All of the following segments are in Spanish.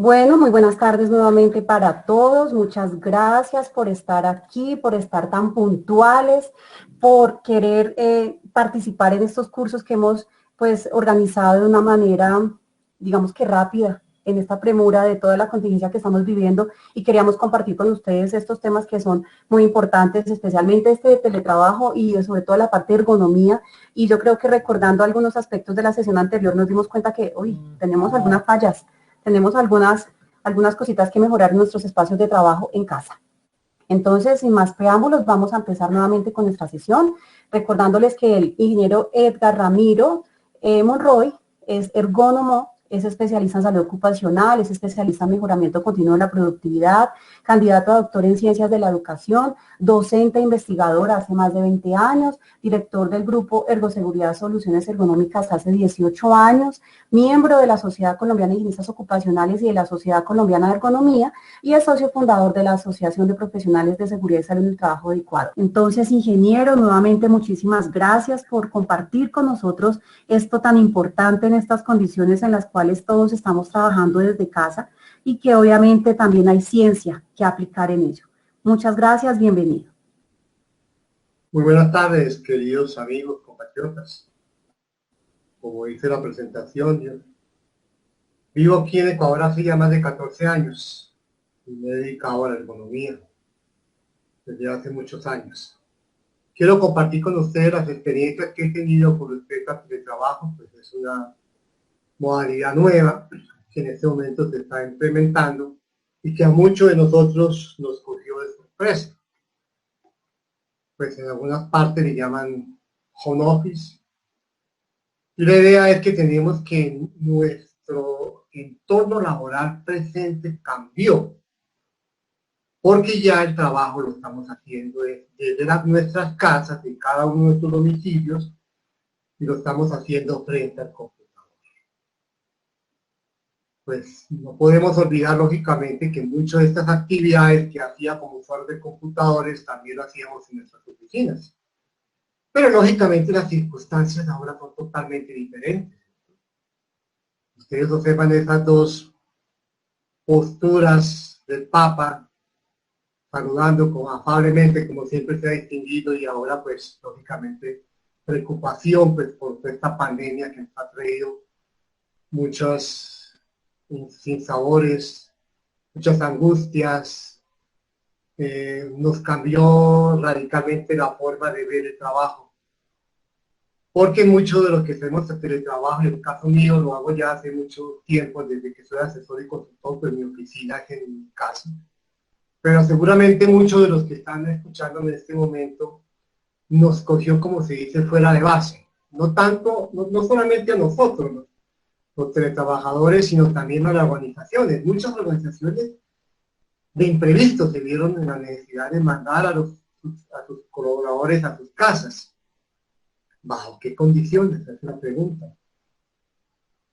Bueno, muy buenas tardes nuevamente para todos. Muchas gracias por estar aquí, por estar tan puntuales, por querer participar en estos cursos que hemos pues organizado de una manera, digamos que rápida, en esta premura de toda la contingencia que estamos viviendo, y queríamos compartir con ustedes estos temas que son muy importantes, especialmente este de teletrabajo y sobre todo la parte de ergonomía. Y yo creo que recordando algunos aspectos de la sesión anterior nos dimos cuenta que, tenemos algunas fallas, tenemos algunas cositas que mejorar en nuestros espacios de trabajo en casa. Entonces, sin más preámbulos, vamos a empezar nuevamente con nuestra sesión, recordándoles que el ingeniero Edgar Ramiro Monroy es ergónomo, es especialista en salud ocupacional, es especialista en mejoramiento continuo de la productividad, candidato a doctor en ciencias de la educación, docente e investigador hace más de 20 años, director del grupo Ergoseguridad Soluciones Ergonómicas hace 18 años, miembro de la Sociedad Colombiana de Higienistas Ocupacionales y de la Sociedad Colombiana de Ergonomía, y es socio fundador de la Asociación de Profesionales de Seguridad y Salud en el Trabajo Adecuado. Entonces, ingeniero, nuevamente muchísimas gracias por compartir con nosotros esto tan importante en estas condiciones en las cuales todos estamos trabajando desde casa y que obviamente también hay ciencia que aplicar en ello. Muchas gracias, bienvenido. Muy buenas tardes, queridos amigos, compatriotas. Como dice la presentación, yo vivo aquí en Ecuador hace ya más de 14 años y me he dedicado a la ergonomía desde hace muchos años. Quiero compartir con ustedes las experiencias que he tenido con respecto al teletrabajo, pues es una modalidad nueva que en este momento se está implementando y que a muchos de nosotros nos cogió de sorpresa. Pues en algunas partes le llaman home office. Y la idea es que tenemos que nuestro entorno laboral presente cambió, porque ya el trabajo lo estamos haciendo desde nuestras casas, de cada uno de nuestros domicilios, y lo estamos haciendo frente al computador. Pues no podemos olvidar, lógicamente, que muchas de estas actividades que hacía como usuarios de computadores también lo hacíamos en nuestras oficinas. Pero lógicamente las circunstancias ahora son totalmente diferentes. Ustedes observan esas dos posturas del Papa, saludando afablemente, como siempre se ha distinguido, y ahora pues lógicamente preocupación pues por esta pandemia que nos ha traído muchos sinsabores, muchas angustias, nos cambió radicalmente la forma de ver el trabajo. Porque mucho de lo que hacemos el teletrabajo, en el caso mío, lo hago ya hace mucho tiempo, desde que soy asesor y consultor, pues mi oficina es en mi casa. Pero seguramente muchos de los que están escuchando en este momento nos cogió, como se dice, fuera de base. No tanto, no solamente a nosotros, los teletrabajadores, sino también a las organizaciones. Muchas organizaciones de imprevisto se vieron en la necesidad de mandar a sus colaboradores a sus casas. ¿Bajo qué condiciones? Es la pregunta.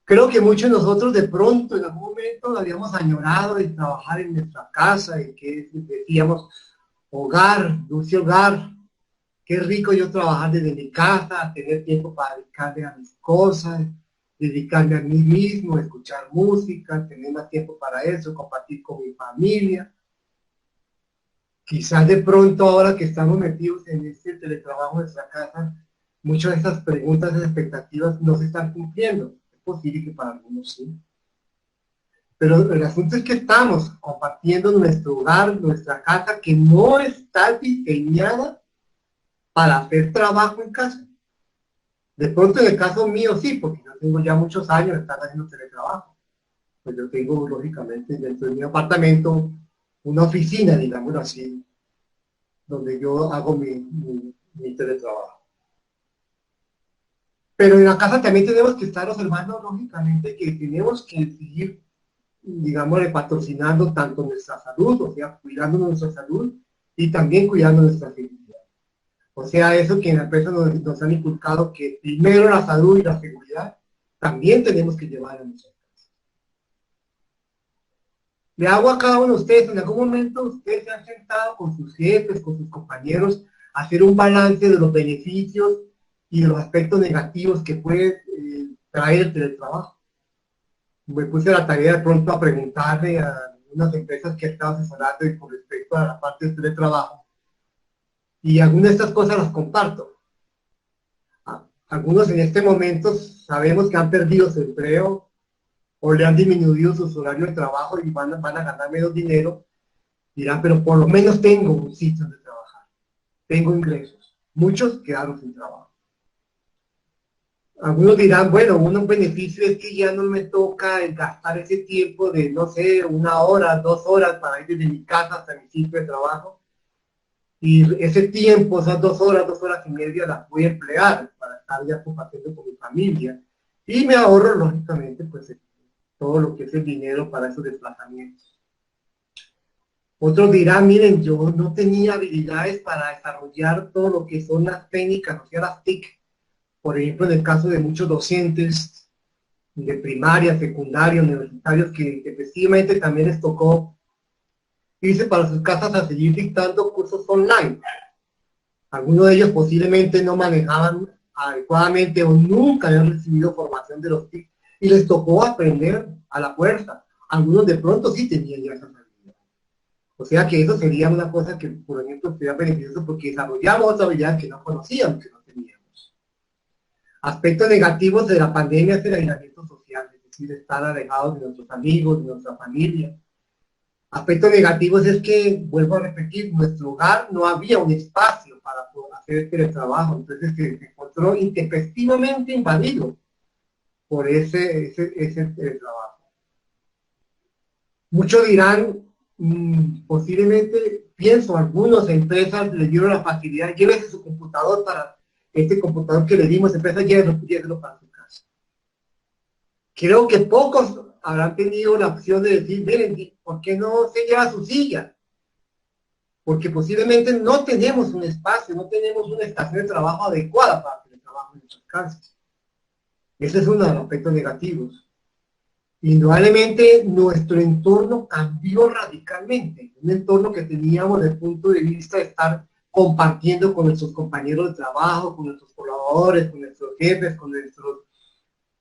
Creo que muchos de nosotros de pronto en algún momento habíamos añorado de trabajar en nuestra casa y que decíamos, hogar, dulce hogar, qué rico yo trabajar desde mi casa, tener tiempo para dedicarme a mis cosas, dedicarme a mí mismo, escuchar música, tener más tiempo para eso, compartir con mi familia. Quizás de pronto ahora que estamos metidos en este teletrabajo en nuestra casa, muchas de estas preguntas y expectativas no se están cumpliendo. Es posible que para algunos sí. Pero el asunto es que estamos compartiendo nuestro hogar, nuestra casa, que no está diseñada para hacer trabajo en casa. De pronto en el caso mío sí, porque yo tengo ya muchos años de estar haciendo teletrabajo. Pues yo tengo, lógicamente, dentro de mi apartamento, una oficina, digámoslo así, donde yo hago mi teletrabajo. Pero en la casa también tenemos que estar observando, lógicamente, que tenemos que seguir, digamos, patrocinando tanto nuestra salud, o sea, cuidando nuestra salud y también cuidando nuestra seguridad. O sea, eso que en la empresa nos han inculcado, que primero la salud y la seguridad también tenemos que llevar a nosotros. Le hago a cada uno de ustedes, en algún momento ustedes se han sentado con sus jefes, con sus compañeros, a hacer un balance de los beneficios y de los aspectos negativos que puede traer el teletrabajo. me puse a la tarea de pronto a preguntarle a unas empresas que he estado asesorando y con respecto a la parte de teletrabajo. Y algunas de estas cosas las comparto. Algunos en este momento sabemos que han perdido su empleo o le han disminuido sus horarios de trabajo y van a ganar menos dinero. Dirán, pero por lo menos tengo un sitio donde trabajar. Tengo ingresos. Muchos quedaron sin trabajo. Algunos dirán, bueno, un beneficio es que ya no me toca gastar ese tiempo de, no sé, 1 hora, 2 horas para ir desde mi casa hasta mi sitio de trabajo. Y ese tiempo, esas 2 horas, 2 horas y media, las voy a emplear para estar ya compartiendo con mi familia. Y me ahorro, lógicamente, pues todo lo que es el dinero para esos desplazamientos. Otros dirán, miren, yo no tenía habilidades para desarrollar todo lo que son las técnicas, o sea, las TIC. Por ejemplo, en el caso de muchos docentes de primaria, secundaria, universitarios, que efectivamente también les tocó irse para sus casas a seguir dictando cursos online. Algunos de ellos posiblemente no manejaban adecuadamente o nunca habían recibido formación de los TIC y les tocó aprender a la fuerza. Algunos de pronto sí tenían ya esas habilidades. O sea que eso sería una cosa que, por ejemplo, sería beneficioso porque desarrollamos otra habilidad que no conocíamos, que no teníamos. Aspectos negativos de la pandemia es el aislamiento social, es decir, estar alejados de nuestros amigos, de nuestra familia. Aspectos negativos es que, vuelvo a repetir, en nuestro hogar no había un espacio para poder hacer el teletrabajo, entonces se encontró intempestivamente invadido por ese teletrabajo. Muchos dirán, posiblemente, pienso, algunas empresas le dieron la facilidad, llévese su computador para este computador que le dimos, empresa, llévelo para su casa. Creo que pocos habrán tenido la opción de decir, miren, ¿por qué no se lleva su silla? Porque posiblemente no tenemos un espacio, no tenemos una estación de trabajo adecuada para el trabajo en nuestras casas. Ese es uno de los aspectos negativos. Indudablemente nuestro entorno cambió radicalmente, un entorno que teníamos desde el punto de vista de estar compartiendo con nuestros compañeros de trabajo, con nuestros colaboradores, con nuestros jefes, con nuestros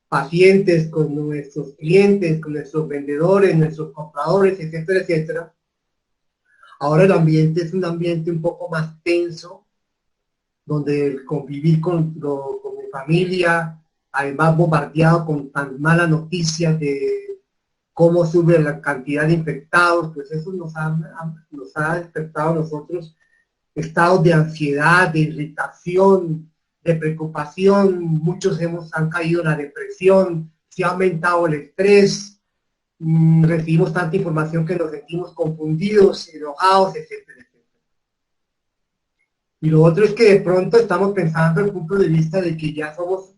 pacientes, con nuestros clientes, con nuestros vendedores, nuestros compradores, etcétera, etcétera. Ahora el ambiente es un ambiente un poco más tenso, donde el convivir con mi familia, además bombardeado con tan malas noticias de cómo sube la cantidad de infectados, pues eso nos ha despertado a nosotros estados de ansiedad, de irritación, de preocupación. Muchos han caído en la depresión, se ha aumentado el estrés, recibimos tanta información que nos sentimos confundidos, enojados, etcétera, etcétera. Y lo otro es que de pronto estamos pensando desde el punto de vista de que ya somos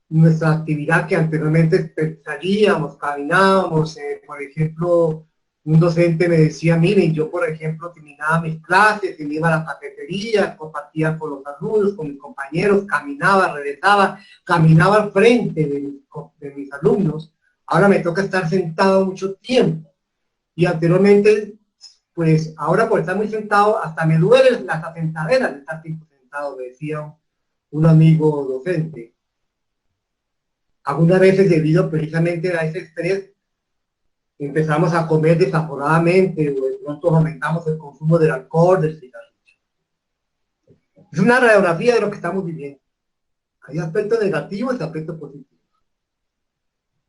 nuestra actividad que anteriormente salíamos, caminábamos, por ejemplo, un docente me decía, miren, yo por ejemplo terminaba mis clases, me iba a la cafetería, compartía con los alumnos, con mis compañeros, caminaba, regresaba, caminaba al frente de mis alumnos. Ahora me toca estar sentado mucho tiempo. Y anteriormente, pues ahora por estar muy sentado, hasta me duelen las asentaderas de estar tiempo sentado, me decía un amigo docente. Algunas veces debido precisamente a ese estrés, empezamos a comer desaforadamente o de pronto aumentamos el consumo del alcohol, del cigarrillo. Es una radiografía de lo que estamos viviendo. Hay aspectos negativos y aspectos positivos.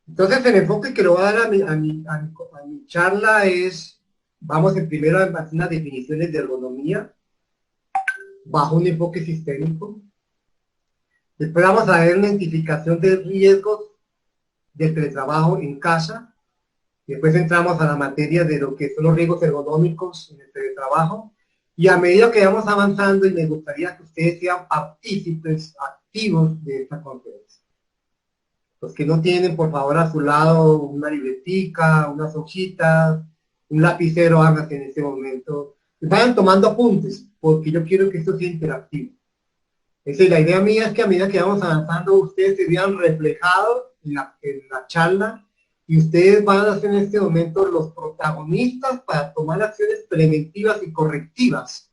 Entonces el enfoque que le voy a dar a mi charla es, vamos primero a hacer unas definiciones de ergonomía bajo un enfoque sistémico. Después vamos a ver una identificación de riesgos del teletrabajo en casa. Después entramos a la materia de lo que son los riesgos ergonómicos en el teletrabajo. Y a medida que vamos avanzando, y me gustaría que ustedes sean partícipes activos de esta conferencia. Los que no tienen, por favor, a su lado una libretica, unas hojitas, un lapicero, háganse en este momento. Vayan tomando apuntes, porque yo quiero que esto sea interactivo. Esa es la idea mía, es que a medida que vamos avanzando, ustedes se vean reflejados en la charla, y ustedes van a ser en este momento los protagonistas para tomar acciones preventivas y correctivas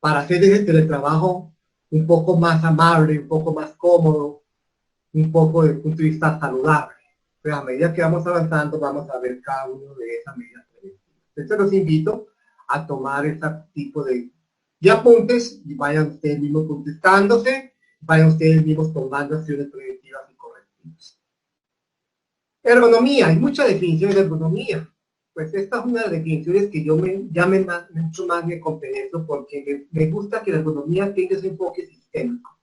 para hacer ese teletrabajo un poco más amable, un poco más cómodo, un poco desde el punto de vista saludable. Pero a medida que vamos avanzando, vamos a ver cada uno de esas medidas preventivas. Entonces los invito a tomar este tipo de apuntes y vayan ustedes mismos contestándose, vayan ustedes mismos tomando acciones preventivas y correctivas. Ergonomía, hay muchas definiciones de ergonomía. Pues esta es una de las definiciones que yo mucho más me compenetro porque me gusta que la ergonomía tenga ese enfoque sistémico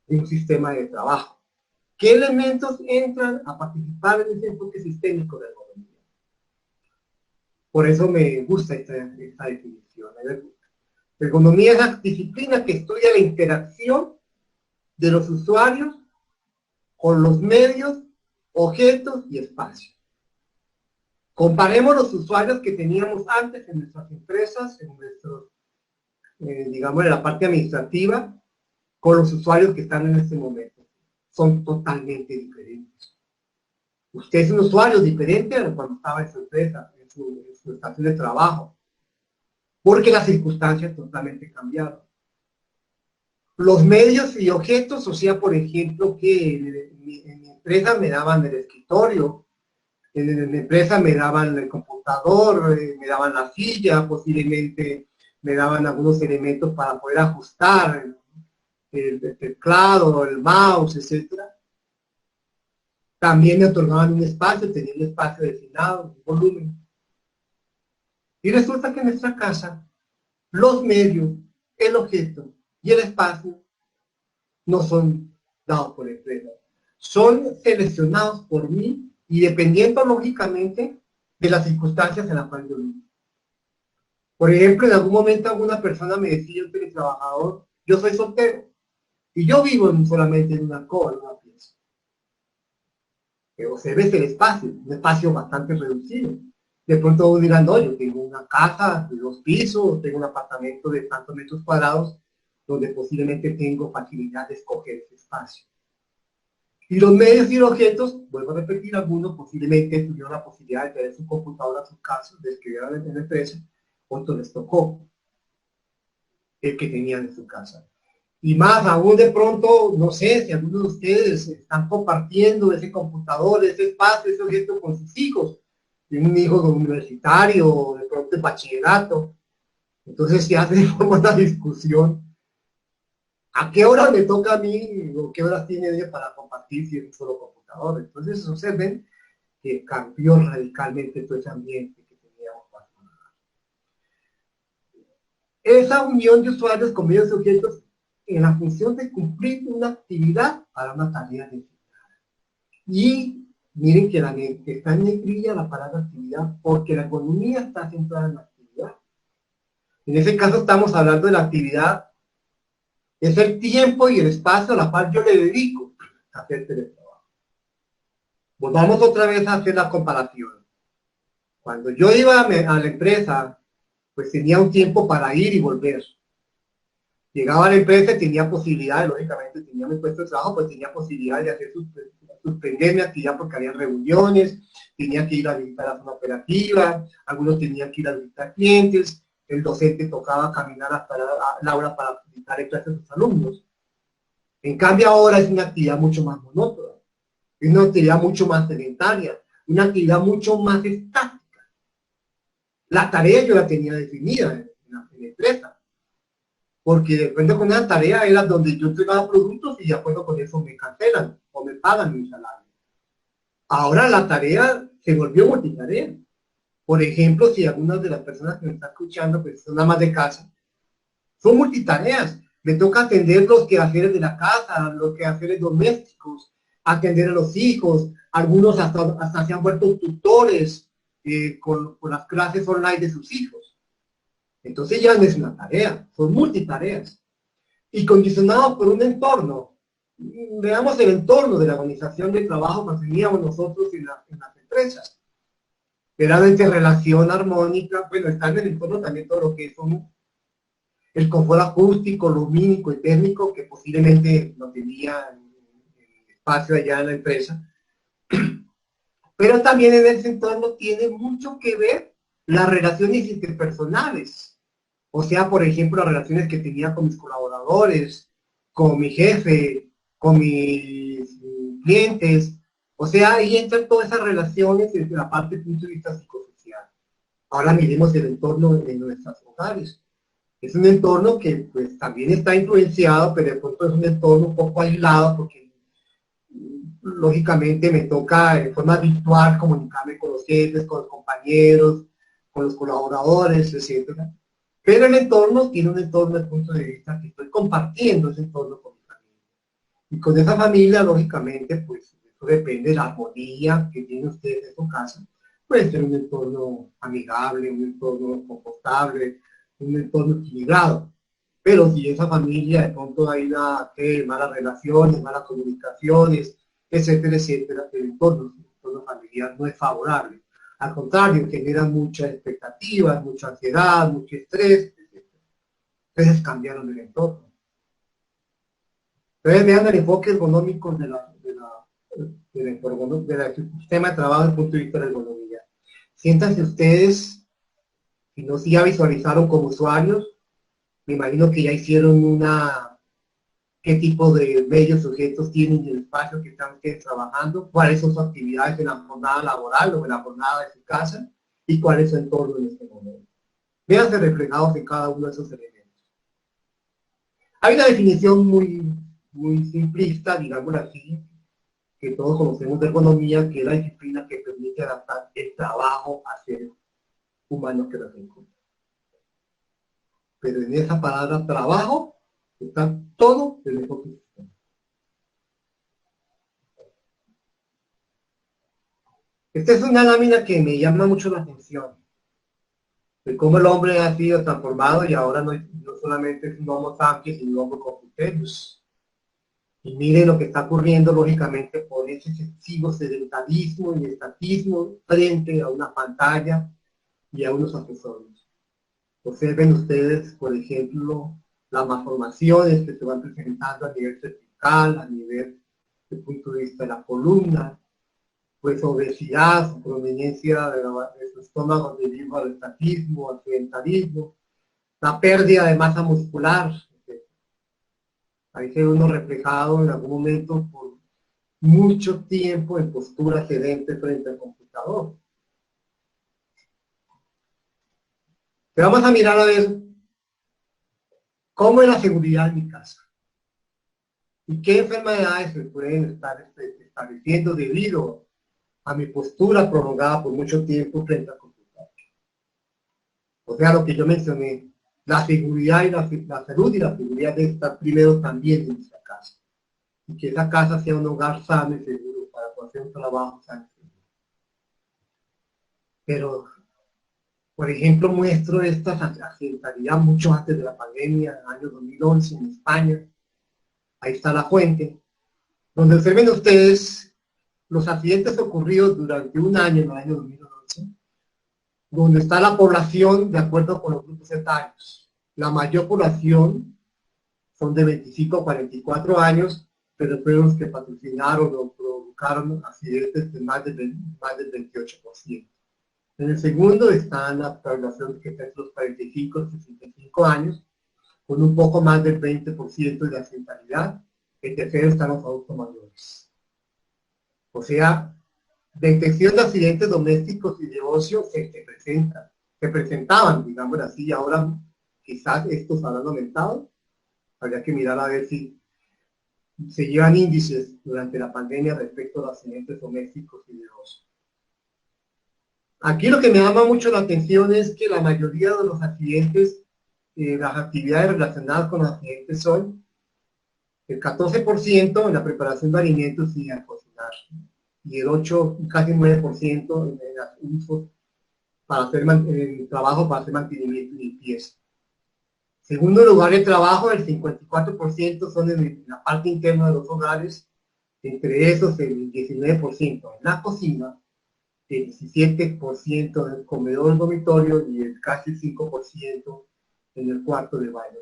de un sistema de trabajo. ¿Qué elementos entran a participar en ese enfoque sistémico de la ergonomía? Por eso me gusta esta definición. La ergonomía es la disciplina que estudia la interacción de los usuarios con los medios, objetos y espacios. Comparemos los usuarios que teníamos antes en nuestras empresas, en nuestros, digamos, en la parte administrativa, con los usuarios que están en este momento. Son totalmente diferentes. Usted es un usuario diferente a cuando estaba en su empresa, en su estación de trabajo, porque las circunstancias totalmente cambiaron. Los medios y objetos, o sea, por ejemplo, que en mi empresa me daban el escritorio, en mi empresa me daban el computador, me daban la silla, posiblemente me daban algunos elementos para poder ajustar el teclado, el mouse, etcétera. También me otorgaban un espacio, tenía un espacio destinado, un volumen. Y resulta que en nuestra casa, los medios, el objeto y el espacio no son dados por la empresa. Son seleccionados por mí y dependiendo, lógicamente, de las circunstancias en las cuales yo vivo. Por ejemplo, en algún momento alguna persona me decía, yo soy trabajador, yo soy soltero, y yo vivo solamente en una alcoba, en una pieza. Pero se ve el espacio, un espacio bastante reducido. De pronto dirán, no, yo tengo una casa de 2 pisos, tengo un apartamento de tantos metros cuadrados, donde posiblemente tengo facilidad de escoger ese espacio. Y los medios y los objetos, vuelvo a repetir, algunos posiblemente tuvieron la posibilidad de tener su computadora a su casa, de escribir en la empresa, otros les tocó el que tenían en su casa. Y más aún de pronto, no sé, si algunos de ustedes están compartiendo ese computador, ese espacio, ese objeto con sus hijos, tienen un hijo universitario, de pronto en bachillerato, entonces se hace de forma una discusión. ¿A qué hora me toca a mí o qué horas tiene ella para compartir si es un solo computador? Entonces observen que cambió radicalmente todo ese ambiente que teníamos. Esa unión de usuarios con medios sujetos en la función de cumplir una actividad para una tarea designada. Y miren que está en negrilla la palabra actividad porque la ergonomía está centrada en la actividad. En ese caso estamos hablando de la actividad, es el tiempo y el espacio a la cual yo le dedico a hacer teletrabajo. Volvamos otra vez a hacer la comparación. Cuando yo iba a la empresa, pues tenía un tiempo para ir y volver. Llegaba a la empresa y tenía posibilidad, lógicamente tenía mi puesto de trabajo, pues tenía posibilidad de hacer suspender mi actividad porque había reuniones, tenía que ir a visitar la zona operativa, algunos tenían que ir a visitar clientes, el docente tocaba caminar hasta la aula para visitar en clase a sus alumnos. En cambio ahora es una actividad mucho más monótona, es una actividad mucho más sedentaria, una actividad mucho más estática. La tarea yo la tenía definida en la empresa, porque de acuerdo con una tarea era donde yo entregaba productos y de acuerdo con eso me cancelan o me pagan mi salario. Ahora la tarea se volvió multitarea. Por ejemplo, si algunas de las personas que me están escuchando, pues son amas de casa, son multitareas. Me toca atender los quehaceres de la casa, los quehaceres domésticos, atender a los hijos, algunos hasta se han vuelto tutores con las clases online de sus hijos. Entonces ya no es una tarea, son multitareas. Y condicionados por un entorno. Veamos el entorno de la organización de trabajo que teníamos nosotros en las empresas. Verdaderamente relación armónica, bueno, está en el entorno también todo lo que es el confort acústico, lumínico y térmico, que posiblemente no tenía el espacio allá en la empresa. Pero también en ese entorno tiene mucho que ver las relaciones interpersonales. O sea, por ejemplo, las relaciones que tenía con mis colaboradores, con mi jefe, con mis clientes, O sea, ahí entran todas esas relaciones desde la parte del punto de vista psicosocial. Ahora miremos el entorno en nuestros hogares. Es un entorno que pues también está influenciado, pero de pronto es un entorno un poco aislado porque lógicamente me toca de forma virtual comunicarme con los jefes, con los compañeros, con los colaboradores, etcétera. Pero el entorno tiene un entorno desde el punto de vista que estoy compartiendo ese entorno con mi familia. Y con esa familia, lógicamente, pues eso depende de la armonía que tiene usted en su casa. Puede ser un entorno amigable, un entorno confortable, un entorno equilibrado. Pero si esa familia de pronto hay malas relaciones, malas comunicaciones, etcétera, etcétera, el entorno familiar no es favorable. Al contrario, genera muchas expectativas, mucha ansiedad, mucho estrés, etcétera. Entonces cambiaron el entorno. Entonces vean el enfoque económico del sistema de trabajo desde el punto de vista de la economía. Siéntanse ustedes, si no si ya visualizaron como usuarios, me imagino que ya hicieron qué tipo de medios sujetos tienen en el espacio que están ustedes trabajando, cuáles son sus actividades en la jornada laboral o en la jornada de su casa y cuál es su entorno en este momento. Véanse reflejados en cada uno de esos elementos. Hay una definición muy simplista, digámoslo así, que todos conocemos de ergonomía, que es la disciplina que permite adaptar el trabajo a seres humanos que lo encuentran. Pero en esa palabra trabajo está todo el enfoque sistema. Esta es una lámina que me llama mucho la atención, de cómo el hombre ha sido transformado y ahora no solamente es un homo sapiens, sino un homo computerus. Y miren lo que está ocurriendo lógicamente por ese excesivo sedentarismo y estatismo frente a una pantalla y a unos accesorios. Observen ustedes, por ejemplo, las malformaciones que se van presentando a nivel cervical, a nivel del punto de vista de la columna, pues obesidad, su proveniencia de su estómago debido al estatismo, al sedentarismo, la pérdida de masa muscular. Ahí se ve uno reflejado en algún momento por mucho tiempo en postura sedente frente al computador. Pero vamos a mirar a ver cómo es la seguridad en mi casa y qué enfermedades se pueden estar estableciendo debido a mi postura prolongada por mucho tiempo frente al computador. O sea, lo que yo mencioné, la seguridad y la salud y la seguridad de estar primero también en nuestra casa. Y que esa casa sea un hogar sano y seguro para poder hacer un trabajo sano y seguro. Pero, por ejemplo, muestro esta accidentalidad mucho antes de la pandemia, en el año 2011 en España. Ahí está la fuente, donde observen ustedes los accidentes ocurridos durante un año en el año 2011, donde está la población de acuerdo con los grupos etarios. La mayor población son de 25 a 44 años, pero fueron los que patrocinaron o provocaron accidentes de más del 28%. En el segundo está la población que está entre los 45 y 65 años, con un poco más del 20% de accidentalidad. El tercero están los adultos mayores. O sea, detección de accidentes domésticos y de ocio se presentaban, digamos así, y ahora quizás estos habrán aumentado. Habría que mirar a ver si se llevan índices durante la pandemia respecto a los accidentes domésticos y de ocio. Aquí lo que me llama mucho la atención es que la mayoría de los accidentes, las actividades relacionadas con los accidentes son el 14% en la preparación de alimentos y al cocinar, y el 8, casi 9% en el uso para hacer el trabajo para hacer mantenimiento y limpieza. Segundo lugar, el trabajo, el 54% son en la parte interna de los hogares, entre esos el 19% en la cocina, el 17% en el comedor, dormitorio y el casi 5% en el cuarto de baño.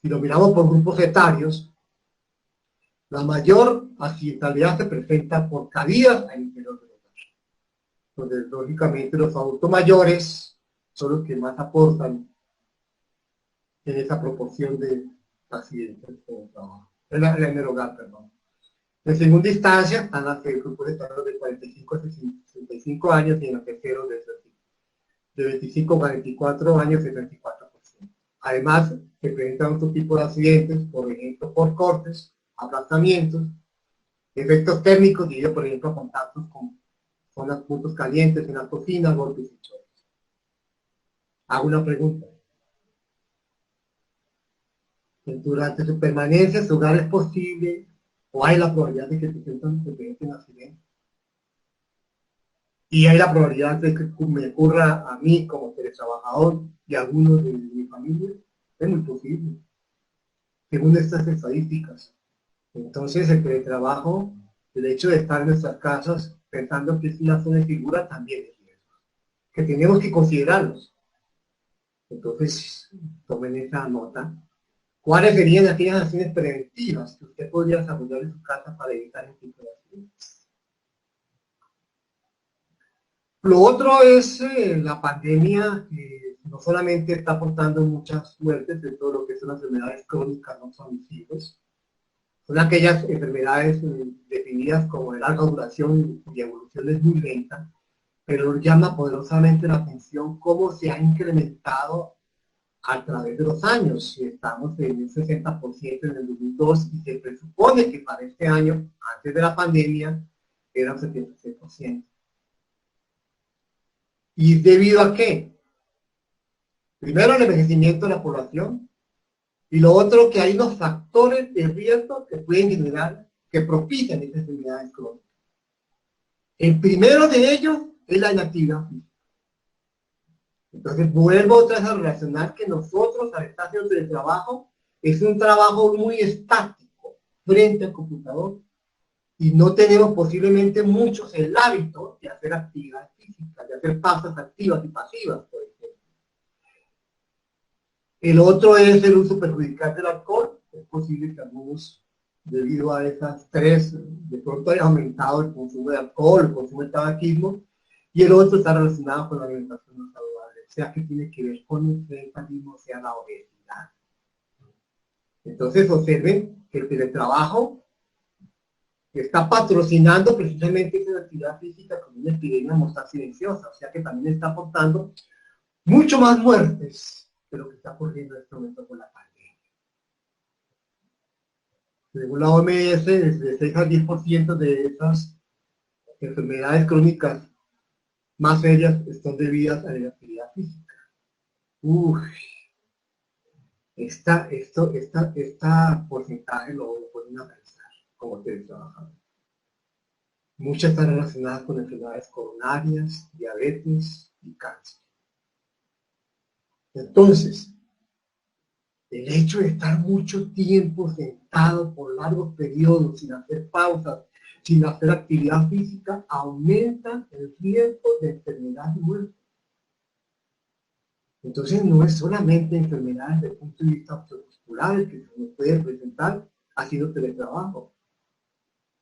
Si lo miramos por grupos etarios, la mayor accidentalidad se presenta por caídas al interior del hogar, donde lógicamente los adultos mayores son los que más aportan en esa proporción de accidentes en el trabajo, en el hogar, perdón. En segunda instancia están los grupos etaarios de 45 a 65 años y en los terceros de 25 a 44 años, 74%. Además, se presentan otro tipo de accidentes, por ejemplo, por cortes, aplastamientos, efectos térmicos debido, por ejemplo, a contactos con zonas, puntos calientes en la cocina, golpes y choques. Hago una pregunta. Durante su permanencia en su hogar es posible o hay la probabilidad de que se presenten accidentes. Y hay la probabilidad de que me ocurra a mí como teletrabajador y a algunos de mi familia. Es muy posible, según estas estadísticas. Entonces el teletrabajo, el hecho de estar en nuestras casas pensando que es una zona de figura también es riesgo, que tenemos que considerarlos. Entonces, tomen esa nota. ¿Cuáles serían aquellas acciones preventivas que usted podría desarrollar en su casa para evitar este tipo de accidentes? Lo otro es la pandemia, que no solamente está aportando muchas muertes de todo lo que son las enfermedades crónicas no transmisibles, son aquellas enfermedades definidas como de larga duración y evolución es muy lenta, pero llama poderosamente la atención cómo se ha incrementado a través de los años. Si estamos en un 60% en el 2002 y se presupone que para este año, antes de la pandemia, era un 76%. ¿Y debido a qué? Primero, el envejecimiento de la población, y lo otro, que hay unos factores de riesgo que pueden generar, que propician estas enfermedades crónicas. El primero de ellos es la inactividad física. Entonces, vuelvo otra vez a relacionar que nosotros, al estar haciendo el trabajo, es un trabajo muy estático frente al computador y no tenemos posiblemente muchos el hábito de hacer actividad física, de hacer pausas activas y pasivas, por ejemplo. El otro es el uso perjudicial del alcohol. Es posible que algunos, debido a esas tres, de pronto hayan aumentado el consumo de alcohol, el consumo de tabaquismo, y el otro está relacionado con la alimentación no saludable, o sea que tiene que ver con el sedentarismo, o sea la obesidad. Entonces observen que el teletrabajo está patrocinando precisamente esa actividad física como una epidemia mortal silenciosa, o sea que también está aportando mucho más muertes de lo que está ocurriendo en este momento con la pandemia. Según la OMS, desde 6 al 10% de esas enfermedades crónicas más serias están debidas a la actividad física. Uy, esta porcentaje lo pueden analizar como teletrabajador. Muchas están relacionadas con enfermedades coronarias, diabetes y cáncer. Entonces, el hecho de estar mucho tiempo sentado por largos periodos sin hacer pausas, sin hacer actividad física, aumenta el riesgo de enfermedad y muerte. Entonces no es solamente enfermedades desde el punto de vista osteomuscular que se nos puede presentar haciendo teletrabajo,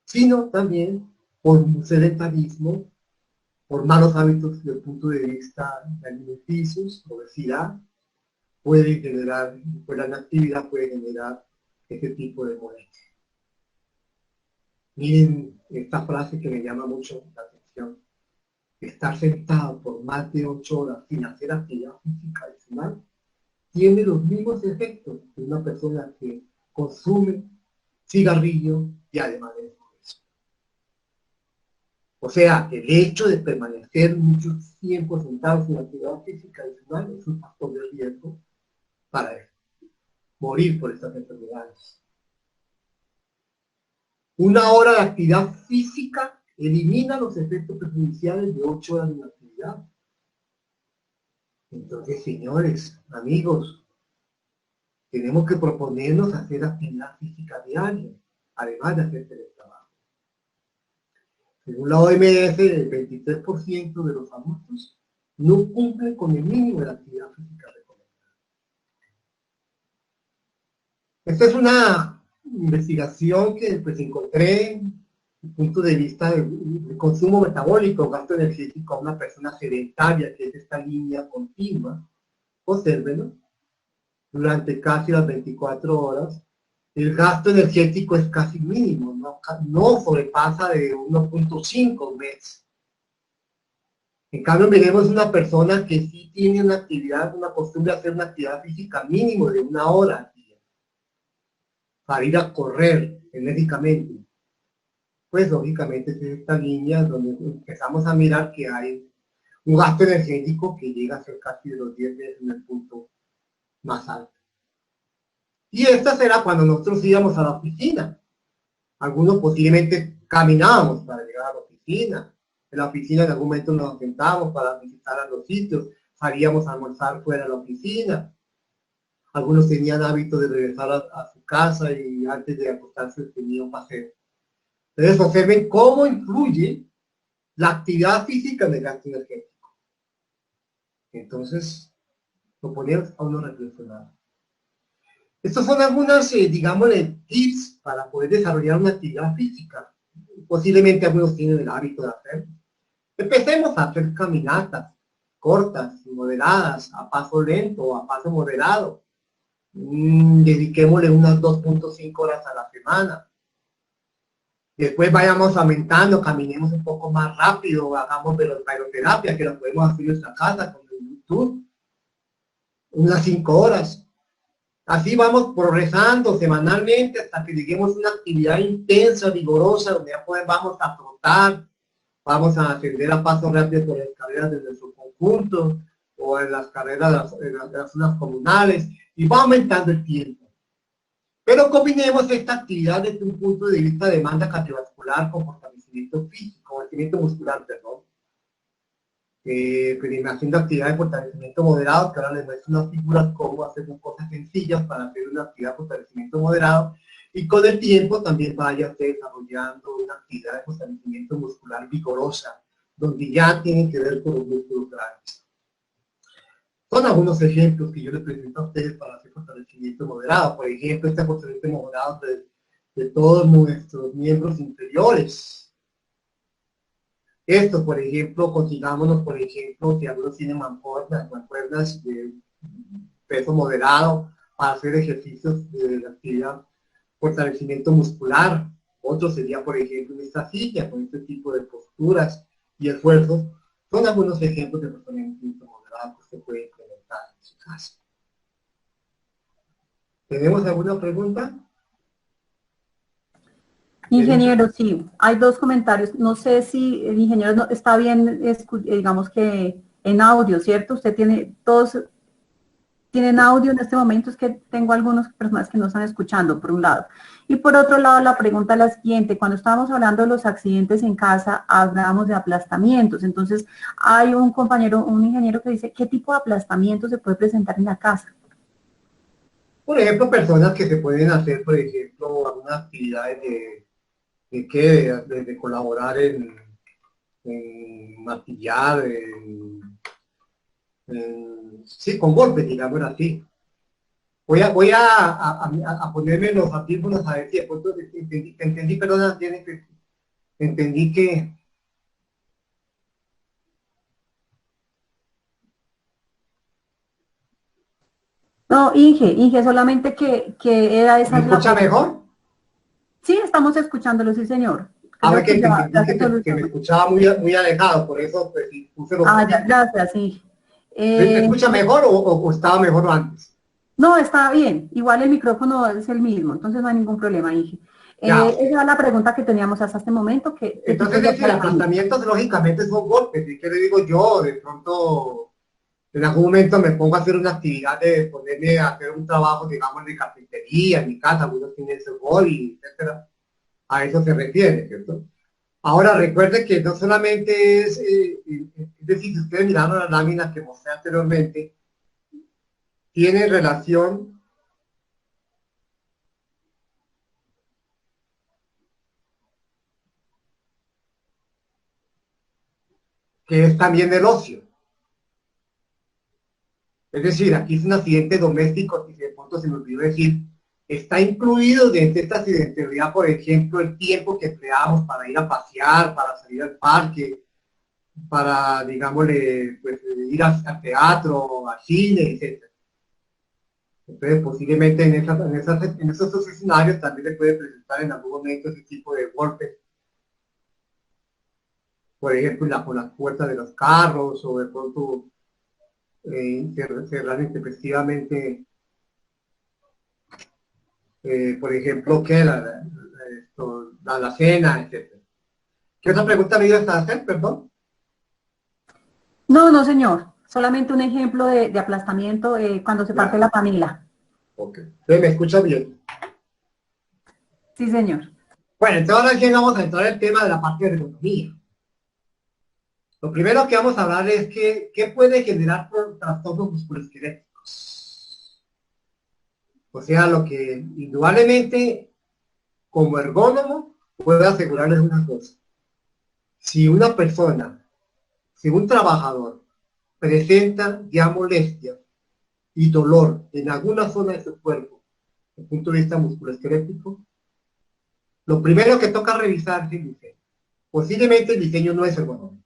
sino también por un sedentarismo, por malos hábitos desde el punto de vista alimenticios, obesidad, puede generar, pues la inactividad puede generar este tipo de molestia. Miren esta frase que me llama mucho la atención. Estar sentado por más de 8 horas sin hacer actividad física adicional tiene los mismos efectos de una persona que consume cigarrillo y además de eso. O sea, el hecho de permanecer mucho tiempo sentado sin actividad física adicional es un factor de riesgo para morir por estas enfermedades. Una hora de actividad física elimina los efectos perjudiciales de 8 horas de inactividad. Entonces, señores, amigos, tenemos que proponernos hacer actividad física diaria, además de hacer teletrabajo. Según la OMS, el 23% de los adultos no cumplen con el mínimo de la actividad física recomendada. Esta es una investigación que pues encontré desde el punto de vista del consumo metabólico, gasto energético a una persona sedentaria, que es esta línea continua. Obsérvenlo. Durante casi las 24 horas, el gasto energético es casi mínimo, no sobrepasa de 1.5 mes. En cambio, miremos una persona que sí tiene una actividad, una costumbre de hacer una actividad física mínimo de 1 hora al día, para ir a correr enérgicamente. Pues lógicamente es esta línea donde empezamos a mirar que hay un gasto energético que llega a ser casi de los 10 veces en el punto más alto. Y esta será cuando nosotros íbamos a la oficina. Algunos posiblemente caminábamos para llegar a la oficina. En la oficina en algún momento nos sentábamos para visitar a los sitios. Salíamos a almorzar fuera de la oficina. Algunos tenían hábito de regresar a su casa y antes de acostarse tenían un paseo. Entonces observen cómo influye la actividad física en el gasto energético. Entonces, lo ponemos a uno reflexionar. Estos son algunas, digámosle, tips para poder desarrollar una actividad física. Posiblemente algunos tienen el hábito de hacerlo. Empecemos a hacer caminatas cortas, moderadas, a paso lento o a paso moderado. Dediquémosle unas 2.5 horas a la semana. Después vayamos aumentando, caminemos un poco más rápido, hagamos veloterapia, que lo podemos hacer en nuestra casa con el YouTube. Unas 5 horas. Así vamos progresando semanalmente hasta que lleguemos a una actividad intensa, vigorosa, donde ya vamos a trotar, vamos a ascender a paso rápido por las carreras de nuestro conjunto o en las carreras de las zonas comunales y va aumentando el tiempo. Pero combinemos esta actividad desde un punto de vista de demanda cardiovascular con fortalecimiento físico, fortalecimiento muscular, perdón. Haciendo actividades de fortalecimiento moderado, que ahora les muestro unas figuras cómo hacer cosas sencillas para hacer una actividad de fortalecimiento moderado y con el tiempo también vaya desarrollando una actividad de fortalecimiento muscular vigorosa, donde ya tienen que ver con los músculos grandes. Son algunos ejemplos que yo les presento a ustedes para hacer fortalecimiento moderado. Por ejemplo, este fortalecimiento moderado de todos nuestros miembros inferiores. Esto, por ejemplo, consigámonos, por ejemplo, que algunos tienen mancuernas de peso moderado para hacer ejercicios de actividad, fortalecimiento muscular. Otro sería, por ejemplo, esta silla, con este tipo de posturas y esfuerzos. Son algunos ejemplos de fortalecimiento moderado que usted puede implementar en su casa. ¿Tenemos alguna pregunta? Ingeniero, sí, hay dos comentarios. No sé si el ingeniero está bien, digamos que en audio, ¿cierto? Usted tiene, todos tienen audio en este momento, es que tengo algunas personas que no están escuchando, por un lado. Y por otro lado, la pregunta es la siguiente. Cuando estábamos hablando de los accidentes en casa, hablábamos de aplastamientos. Entonces, hay un compañero, un ingeniero que dice, ¿qué tipo de aplastamiento se puede presentar en la casa? Por ejemplo, personas que se pueden hacer, por ejemplo, algunas actividades de colaborar en martillar, sí, con golpes, digamos así. Voy a ponerme los audífonos a ver si de pronto entendí, perdón, entendí que... No, Inge, solamente que era esa ¿Me es la escucha pregunta. mejor? Sí, estamos escuchándolo, sí, señor. A ver Creo que que entendí ya se que me solucionó. escuchaba muy alejado, por eso pues, puse los Ah, ya, audífonos. gracias, sí. ¿Me escucha mejor o estaba mejor antes? No, está bien. Igual el micrófono es el mismo, entonces no hay ningún problema, Inge. Ya, ok. Esa es la pregunta que teníamos hasta este momento, ¿qué tipos Entonces, de es decir, aplastamiento? aplastamientos lógicamente son golpes. ¿Y qué le digo yo? De pronto, en algún momento me pongo a hacer una actividad de ponerme a hacer un trabajo, digamos, de carpintería en mi casa, algunos tienen ese y etcétera. A eso se refiere, ¿cierto? Ahora, recuerde que no solamente es decir, si ustedes miraron las láminas que mostré anteriormente, tiene relación que es también el ocio. Es decir, aquí es un accidente doméstico, y de pronto se me olvidó decir, está incluido dentro de esta accidentalidad, por ejemplo, el tiempo que empleamos para ir a pasear, para salir al parque, para, digámosle, pues, ir al teatro, al cine, etc. Entonces, posiblemente en esos dos escenarios también se puede presentar en algún momento ese tipo de golpes, por ejemplo, con las puertas de los carros, o de pronto cerrar intempestivamente, por ejemplo, la alacena, etc. ¿Qué otra pregunta me ibas a hacer, perdón? No, no, señor. Solamente un ejemplo de aplastamiento cuando se parte Ya, la panela. ok. Entonces, ¿me escuchas bien? Sí, señor. Bueno, entonces ahora sí vamos a entrar al tema de la parte de ergonomía. Lo primero que vamos a hablar es qué puede generar trastornos musculoesqueléticos. O sea, lo que indudablemente, como ergónomo, puedo asegurarles una cosa. Si una persona, si un trabajador presenta ya molestia y dolor en alguna zona de su cuerpo, desde el punto de vista musculoesquelético, lo primero que toca revisar es el diseño. Posiblemente el diseño no es ergonómico.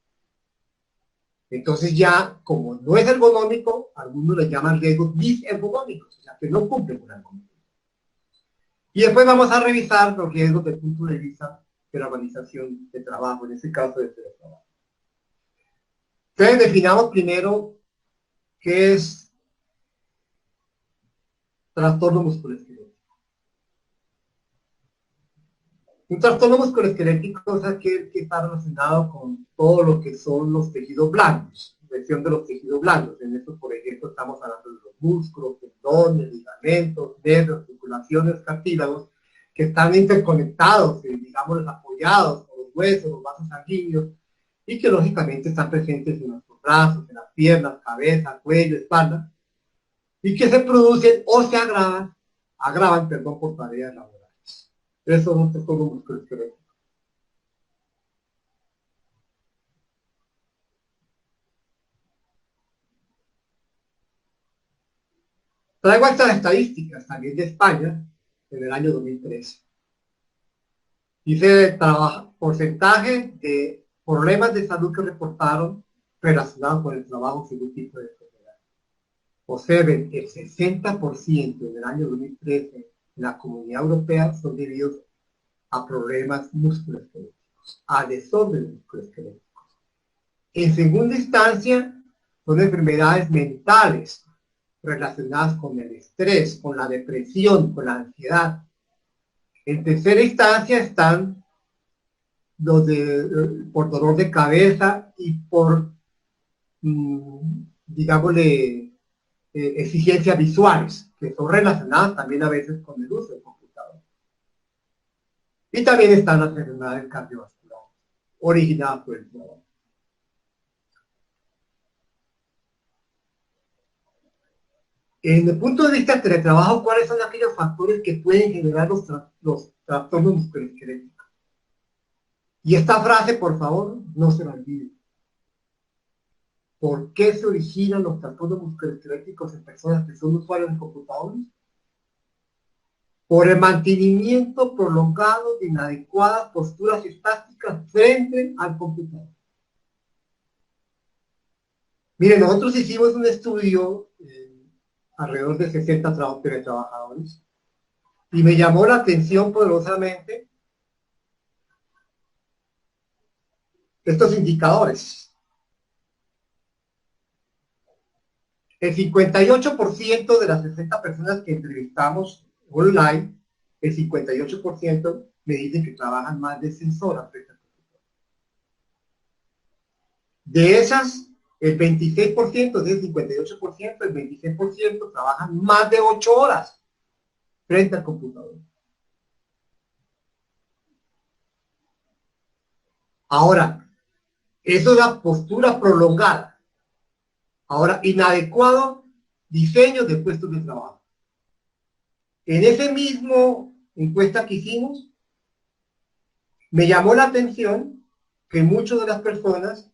Entonces ya, como no es ergonómico, algunos le llaman riesgos disergonómicos, o sea, que no cumplen con la ergonomía. Y después vamos a revisar los riesgos desde el punto de vista de la organización de trabajo, en este caso de teletrabajo. Entonces definamos primero qué es trastorno musculoesquelético. Un trastorno musculoesquelético es aquel que está relacionado con todo lo que son los tejidos blandos, lesión de los tejidos blandos. En esto, por ejemplo, estamos hablando de los músculos, tendones, ligamentos, nervios, articulaciones, cartílagos, que están interconectados, digamos, apoyados con los huesos, los vasos sanguíneos, y que lógicamente están presentes en nuestros brazos, en las piernas, cabeza, cuello, espalda, y que se producen o se agravan, perdón, por tareas laborales. Eso no es todo musculoesquelético. Traigo estas estadísticas también de España en el año 2013. Dice porcentaje de problemas de salud que reportaron relacionados con el trabajo sin un tipo de enfermedad. Observen, el 60% en el año 2013 en la Comunidad Europea son debidos a problemas musculoesqueléticos, a desórdenes musculoesqueléticos. En segunda instancia, son enfermedades mentales relacionadas con el estrés, con la depresión, con la ansiedad. En tercera instancia están los por dolor de cabeza y por, digámosle, exigencias visuales, que son relacionadas también a veces con el uso del computador. Y también están las enfermedades cardiovasculares, originadas por el trabajo. En el punto de vista del teletrabajo, ¿cuáles son aquellos factores que pueden generar los trastornos musculoesqueléticos? Y esta frase, por favor, no se la olvide. ¿Por qué se originan los trastornos musculoesqueléticos en personas que son usuarios de computadores? Por el mantenimiento prolongado de inadecuadas posturas estáticas frente al computador. Miren, nosotros hicimos un estudio alrededor de 60 teletrabajadores y me llamó la atención poderosamente estos indicadores. El 58% de las 60 personas que entrevistamos online, el 58% me dicen que trabajan más de 6 horas. De esas, el 26%, del 58%, el 26% trabajan más de 8 horas frente al computador. Ahora, eso es la postura prolongada. Ahora, inadecuado diseño de puestos de trabajo. En ese mismo encuesta que hicimos, me llamó la atención que muchas de las personas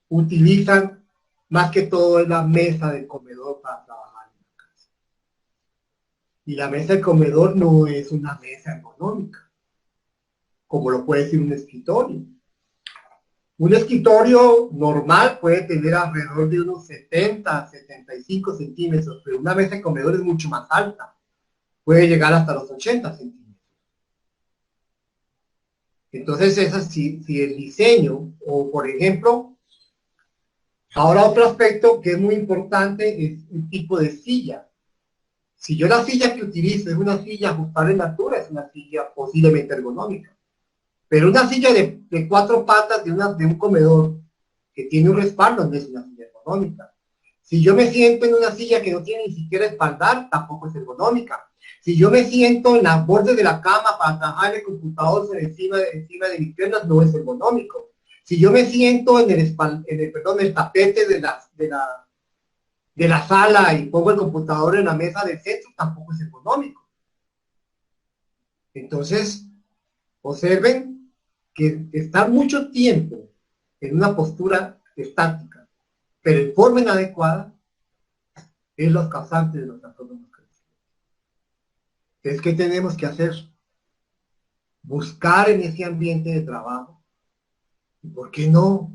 utilizan más que todo la mesa de comedor para trabajar en la casa. Y la mesa de comedor no es una mesa ergonómica, como lo puede decir un escritorio. Un escritorio normal puede tener alrededor de unos 70, 75 centímetros, pero una mesa de comedor es mucho más alta. Puede llegar hasta los 80 centímetros. Entonces, es así, si el diseño, o por ejemplo, ahora otro aspecto que es muy importante es el tipo de silla. Si yo la silla que utilizo es una silla ajustada en altura, es una silla posiblemente ergonómica. Pero una silla de 4 patas de un comedor que tiene un respaldo no es una silla ergonómica. Si yo me siento en una silla que no tiene ni siquiera espaldar, tampoco es ergonómica. Si yo me siento en las bordes de la cama para trabajar el computador encima de mis piernas, no es ergonómico. Si yo me siento el tapete de la sala y pongo el computador en la mesa del centro, tampoco es ergonómico. Entonces, observen que estar mucho tiempo en una postura estática, pero en forma inadecuada, es los causantes de los trastornos musculares. Es que tenemos que hacer, buscar en ese ambiente de trabajo. ¿Y por qué no?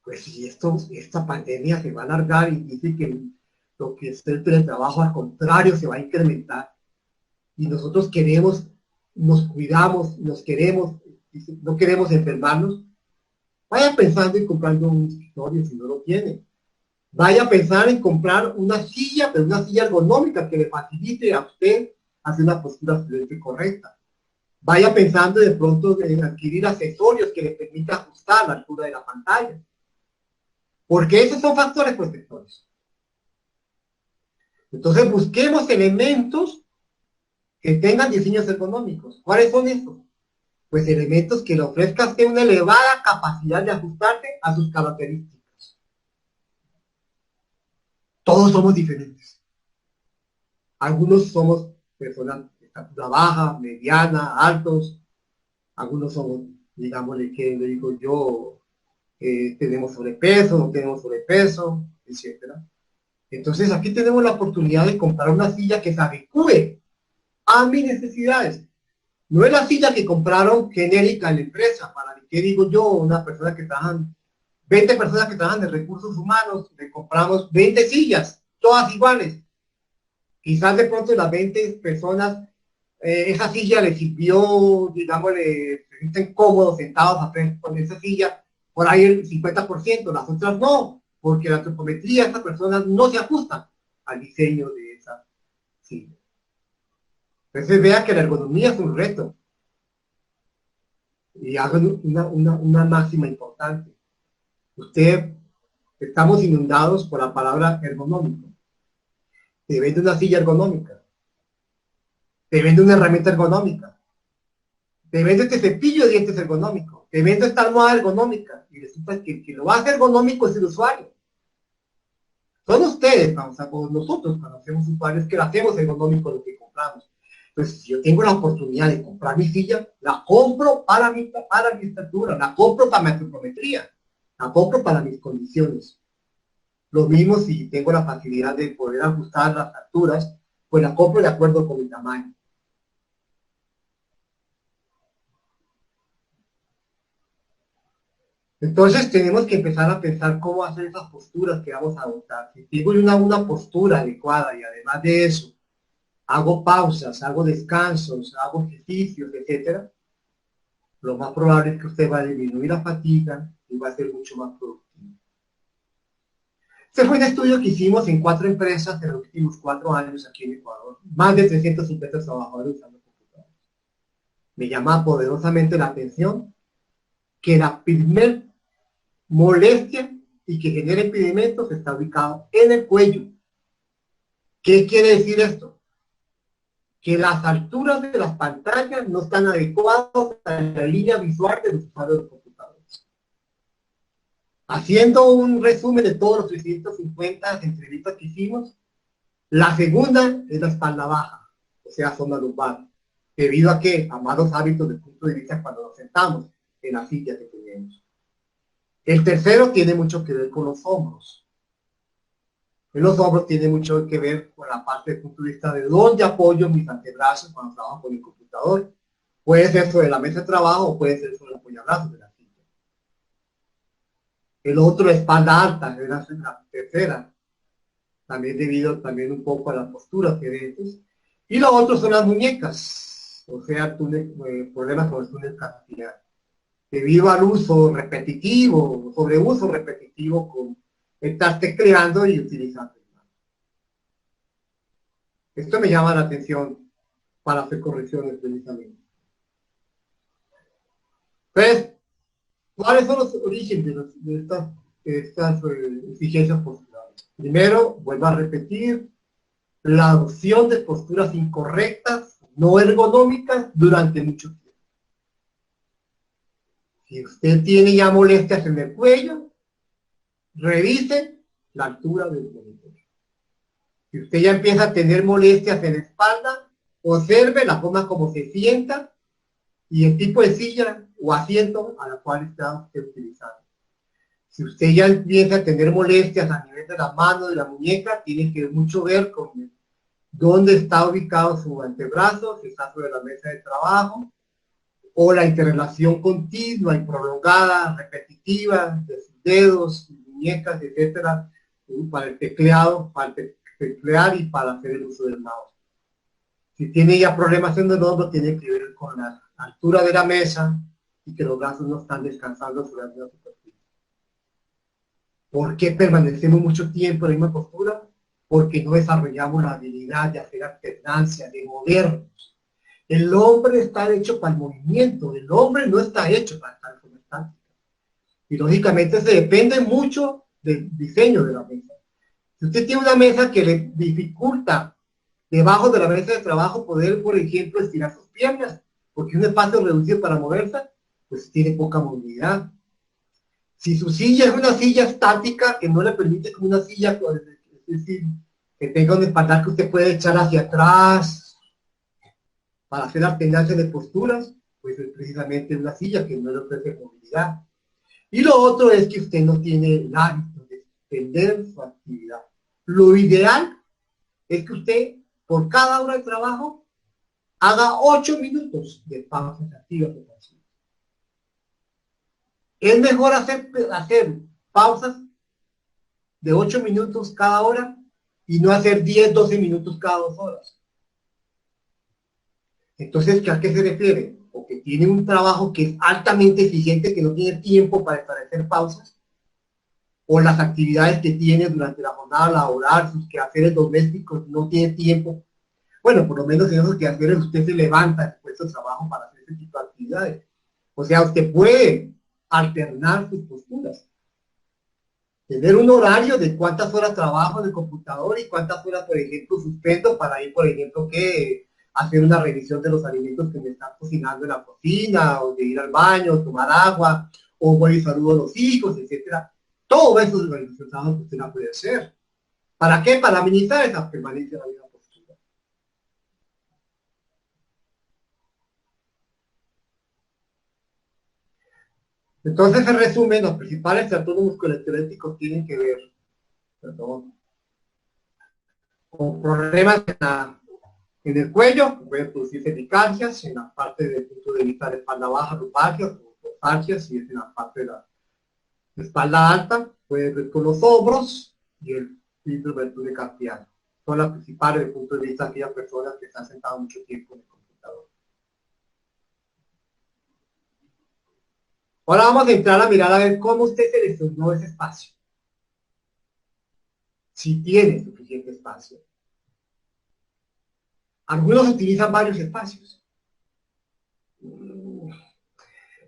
Pues si esta pandemia se va a alargar y dice que lo que es el teletrabajo al contrario se va a incrementar y nosotros queremos, nos cuidamos, nos queremos, no queremos enfermarnos, vaya pensando en comprando un escritorio si no lo tiene. Vaya a pensar en comprar una silla, pero una silla ergonómica que le facilite a usted hacer una postura correcta. Vaya pensando de pronto en adquirir accesorios que le permitan ajustar la altura de la pantalla. Porque esos son factores protectores. Entonces busquemos elementos que tengan diseños ergonómicos. ¿Cuáles son estos? Pues elementos que le ofrezcan una elevada capacidad de ajustarse a sus características. Todos somos diferentes. Algunos somos personas de estatura baja, mediana, altos. Algunos somos, digámosle que le digo yo, tenemos sobrepeso, no tenemos sobrepeso, etcétera. Entonces aquí tenemos la oportunidad de comprar una silla que se adecue a mis necesidades. No es la silla que compraron genérica en la empresa, para qué digo yo, una persona que trabajan, 20 personas que trabajan de recursos humanos, le compramos 20 sillas, todas iguales. Quizás de pronto las 20 personas, esa silla les sirvió, digamos, se sienten cómodos sentados con esa silla, por ahí el 50%, las otras no, porque la antropometría de estas personas no se ajusta al diseño de esa silla. Entonces vea que la ergonomía es un reto. Y hagan una máxima importante. Estamos inundados por la palabra ergonómico. Te vende una silla ergonómica. Te vende una herramienta ergonómica. Te vende este cepillo de dientes ergonómico. Te vende esta almohada ergonómica. Y resulta que lo hace ergonómico es el usuario. Son ustedes, o nosotros cuando hacemos usuarios, que lo hacemos ergonómico lo que compramos. Entonces, si yo tengo la oportunidad de comprar mi silla, la compro para mi estatura, la compro para mi antropometría, la compro para mis condiciones. Lo mismo si tengo la facilidad de poder ajustar las alturas, pues la compro de acuerdo con mi tamaño. Entonces tenemos que empezar a pensar cómo hacer esas posturas que vamos a adoptar. Si tengo una postura adecuada y además de eso, hago pausas, hago descansos, hago ejercicios, etcétera, lo más probable es que usted va a disminuir la fatiga y va a ser mucho más productivo. Este fue un estudio que hicimos en 4 empresas en los últimos 4 años aquí en Ecuador. Más de 350 trabajadores usando computadores. Me llama poderosamente la atención que la primer molestia y que genera impedimentos está ubicado en el cuello. ¿Qué quiere decir esto? Que las alturas de las pantallas no están adecuadas a la línea visual de los usuarios de computadores. Haciendo un resumen de todos los 350 entrevistas que hicimos, la segunda es la espalda baja, o sea, zona lumbar, debido a que a malos hábitos desde el punto de vista cuando nos sentamos en la silla que tenemos. El tercero tiene mucho que ver con los hombros. En los hombros tiene mucho que ver con la parte desde el punto de vista de dónde apoyo mis antebrazos cuando trabajo con el computador. Puede ser sobre la mesa de trabajo o puede ser sobre el apoyabrazos de la silla. El otro, espalda alta, es la tercera, también debido también un poco a la postura diferentes. Y lo otro son las muñecas, o sea, problemas con el túnel carpiano, debido al uso repetitivo, sobreuso repetitivo con estar tecleando y utilizando. Esto me llama la atención para hacer correcciones precisamente. Entonces, ¿cuáles son los orígenes de estas exigencias posturales? Primero, vuelvo a repetir, la adopción de posturas incorrectas, no ergonómicas, durante mucho tiempo. Si usted tiene ya molestias en el cuello, revise la altura del monitor. Si usted ya empieza a tener molestias en la espalda, observe la forma como se sienta y el tipo de silla o asiento a la cual está usted utilizando. Si usted ya empieza a tener molestias a nivel de la mano, de la muñeca, tiene que mucho ver con dónde está ubicado su antebrazo, si está sobre la mesa de trabajo, o la interrelación continua y prolongada, repetitiva, de sus dedos, muñecas, etcétera, para el tecleado, para teclear y para hacer el uso del mouse. Si tiene ya problemas en el hombro, tiene que ver con la altura de la mesa y que los brazos no están descansando sobre la misma superficie. ¿Por qué permanecemos mucho tiempo en la misma postura? Porque no desarrollamos la habilidad de hacer alternancia, de movernos. El hombre está hecho para el movimiento, el hombre no está hecho para estar como estático. Y lógicamente se depende mucho del diseño de la mesa. Si usted tiene una mesa que le dificulta debajo de la mesa de trabajo poder, por ejemplo, estirar sus piernas, porque es un espacio reducido para moverse, pues tiene poca movilidad. Si su silla es una silla estática que no le permite como una silla, es decir, que tenga un espaldar que usted puede echar hacia atrás para hacer alternancia de posturas, pues es precisamente una silla que no le ofrece movilidad. Y lo otro es que usted no tiene el hábito de extender su actividad. Lo ideal es que usted, por cada hora de trabajo, haga 8 minutos de pausas activas. Es mejor hacer pausas de 8 minutos cada hora y no hacer 10, 12 minutos cada 2 horas. Entonces, ¿a qué se refiere? O que tiene un trabajo que es altamente eficiente, que no tiene tiempo para establecer pausas, o las actividades que tiene durante la jornada laboral, sus quehaceres domésticos, no tiene tiempo. Bueno, por lo menos en esos quehaceres usted se levanta después del trabajo para hacer ese tipo de actividades. O sea, usted puede alternar sus posturas. Tener un horario de cuántas horas trabajo en el computador y cuántas horas, por ejemplo, suspendo para ir, por ejemplo, que hacer una revisión de los alimentos que me están cocinando en la cocina, o de ir al baño, tomar agua, o voy y saludo a los hijos, etcétera. Todo eso es organización que usted no puede hacer. ¿Para qué? Para minimizar esa permanencia de la misma postura. Entonces, en resumen, los principales trastornos musculoesqueléticos tienen que ver, perdón, con problemas en el cuello, que pueden producir cervicalgias, en la parte del punto de vista de espalda baja, lumbalgias, o lumbalgias, y es en la parte de la espalda alta, puede ver con los hombros y el síndrome del túnel carpiano. Son las principales desde el punto de vista de aquellas personas que están sentadas mucho tiempo en el computador. Ahora vamos a entrar a mirar a ver cómo usted seleccionó ese espacio. Si tiene suficiente espacio. Algunos utilizan varios espacios.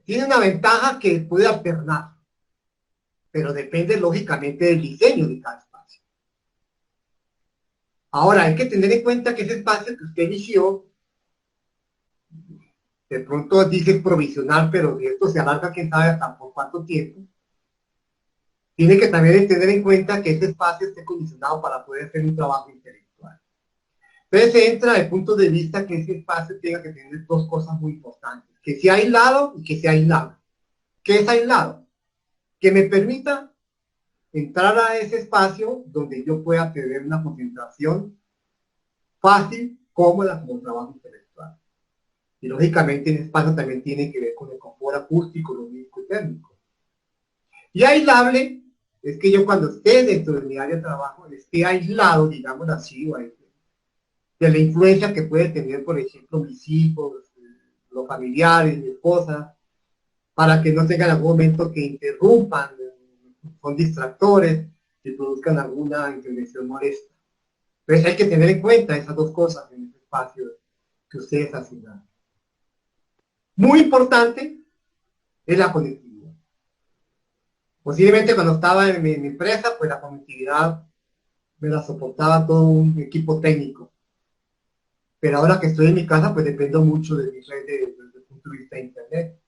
Tiene una ventaja que puede alternar, pero depende lógicamente del diseño de cada espacio. Ahora, hay que tener en cuenta que ese espacio que usted eligió, de pronto dice provisional, pero si esto se alarga, quién sabe hasta por cuánto tiempo, tiene que también tener en cuenta que ese espacio esté condicionado para poder hacer un trabajo intelectual. Entonces se entra desde el punto de vista que ese espacio tenga que tener dos cosas muy importantes, que sea aislado y que sea aislado. ¿Qué es aislado? Que me permita entrar a ese espacio donde yo pueda tener una concentración fácil, cómoda, como trabajo intelectual. Y lógicamente el espacio también tiene que ver con el confort acústico, lumínico y térmico. Y aislable es que yo cuando esté dentro de mi área de trabajo esté aislado, digamos así, de la influencia que puede tener, por ejemplo, mis hijos, los familiares, mi esposa, para que no tengan algún momento que interrumpan, son distractores, que produzcan alguna intervención molesta. Entonces hay que tener en cuenta esas dos cosas en ese espacio que ustedes asignan. Muy importante es la conectividad. Posiblemente cuando estaba en mi empresa, pues la conectividad me la soportaba todo un equipo técnico. Pero ahora que estoy en mi casa, pues dependo mucho de mi red desde el punto de vista de Internet.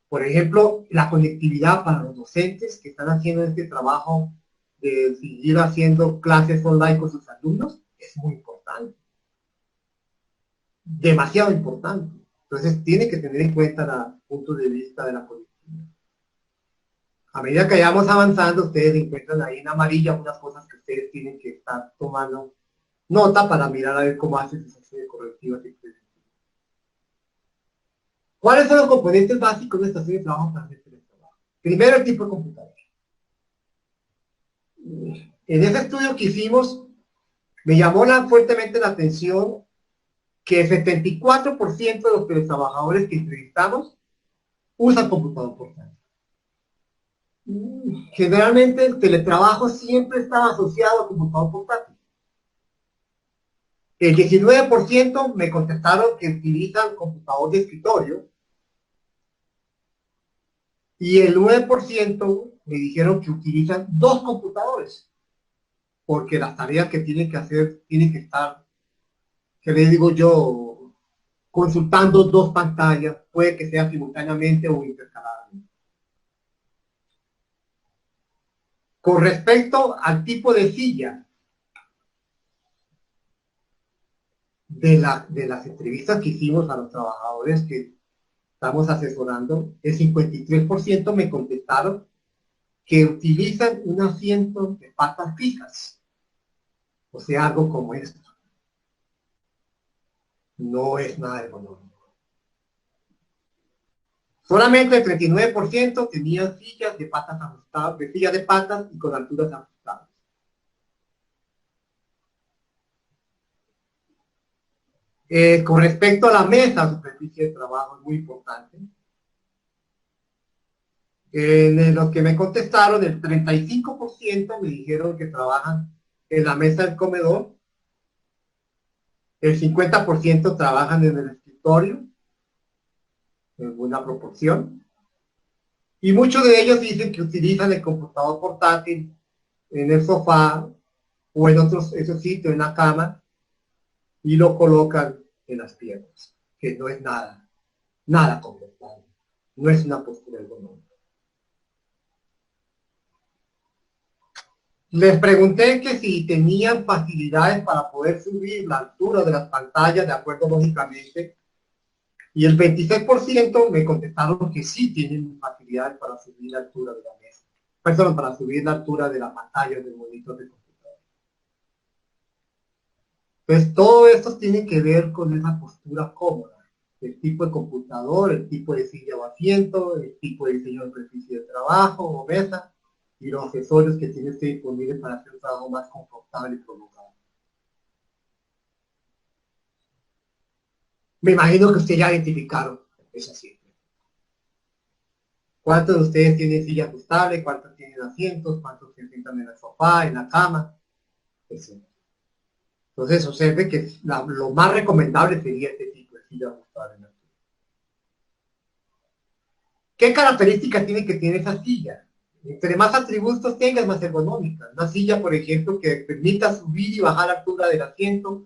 Por ejemplo, la conectividad para los docentes que están haciendo este trabajo de seguir haciendo clases online con sus alumnos es muy importante. Demasiado importante. Entonces, tiene que tener en cuenta el punto de vista de la conectividad. A medida que vayamos avanzando, ustedes encuentran ahí en amarillo unas cosas que ustedes tienen que estar tomando nota para mirar a ver cómo hacen sus acciones correctivas. ¿Cuáles son los componentes básicos de esta estación de trabajo para hacer teletrabajo? Primero, el tipo de computador. En ese estudio que hicimos, me llamó fuertemente la atención que el 74% de los teletrabajadores que entrevistamos usan computador portátil. Generalmente el teletrabajo siempre estaba asociado a computador portátil. El 19% me contestaron que utilizan computador de escritorio y el 9% me dijeron que utilizan dos computadores porque las tareas que tienen que hacer tienen que estar, que les digo yo, consultando dos pantallas, puede que sea simultáneamente o intercaladamente. Con respecto al tipo de silla de las entrevistas que hicimos a los trabajadores que estamos asesorando, el 53% me contestaron que utilizan un asiento de patas fijas, o sea, algo como esto. No es nada económico. Solamente el 39% tenían sillas de patas ajustadas, de sillas de patas y con alturas ajustadas. Con respecto a la mesa, superficie de trabajo es muy importante. En los que me contestaron, el 35% me dijeron que trabajan en la mesa del comedor, el 50% trabajan en el escritorio, en una proporción, y muchos de ellos dicen que utilizan el computador portátil en el sofá o en otros esos sitios, en la cama, y lo colocan en las piernas, que no es nada confortable, no es una postura ergonómica. Les pregunté que si tenían facilidades para poder subir la altura de las pantallas, de acuerdo lógicamente, y el 26% me contestaron que sí tienen facilidades para subir la altura de la mesa, perdón, para subir la altura de la pantalla del monitor de computador. Pues todo esto tiene que ver con esa postura cómoda, el tipo de computador, el tipo de silla o asiento, el tipo de diseño de superficie de trabajo o mesa, y los accesorios que tienes que disponibles para hacer un trabajo más confortable y prolongado. Me imagino que ustedes ya identificaron esa cifra. ¿Cuántos de ustedes tienen silla ajustable? ¿Cuántos tienen asientos? ¿Cuántos se sientan en el sofá, en la cama? Etc. Entonces observe que lo más recomendable sería este tipo de silla ajustable. ¿Qué características tiene que tener esa silla? Entre más atributos tengas, más ergonómica. Una silla, por ejemplo, que permita subir y bajar la altura del asiento,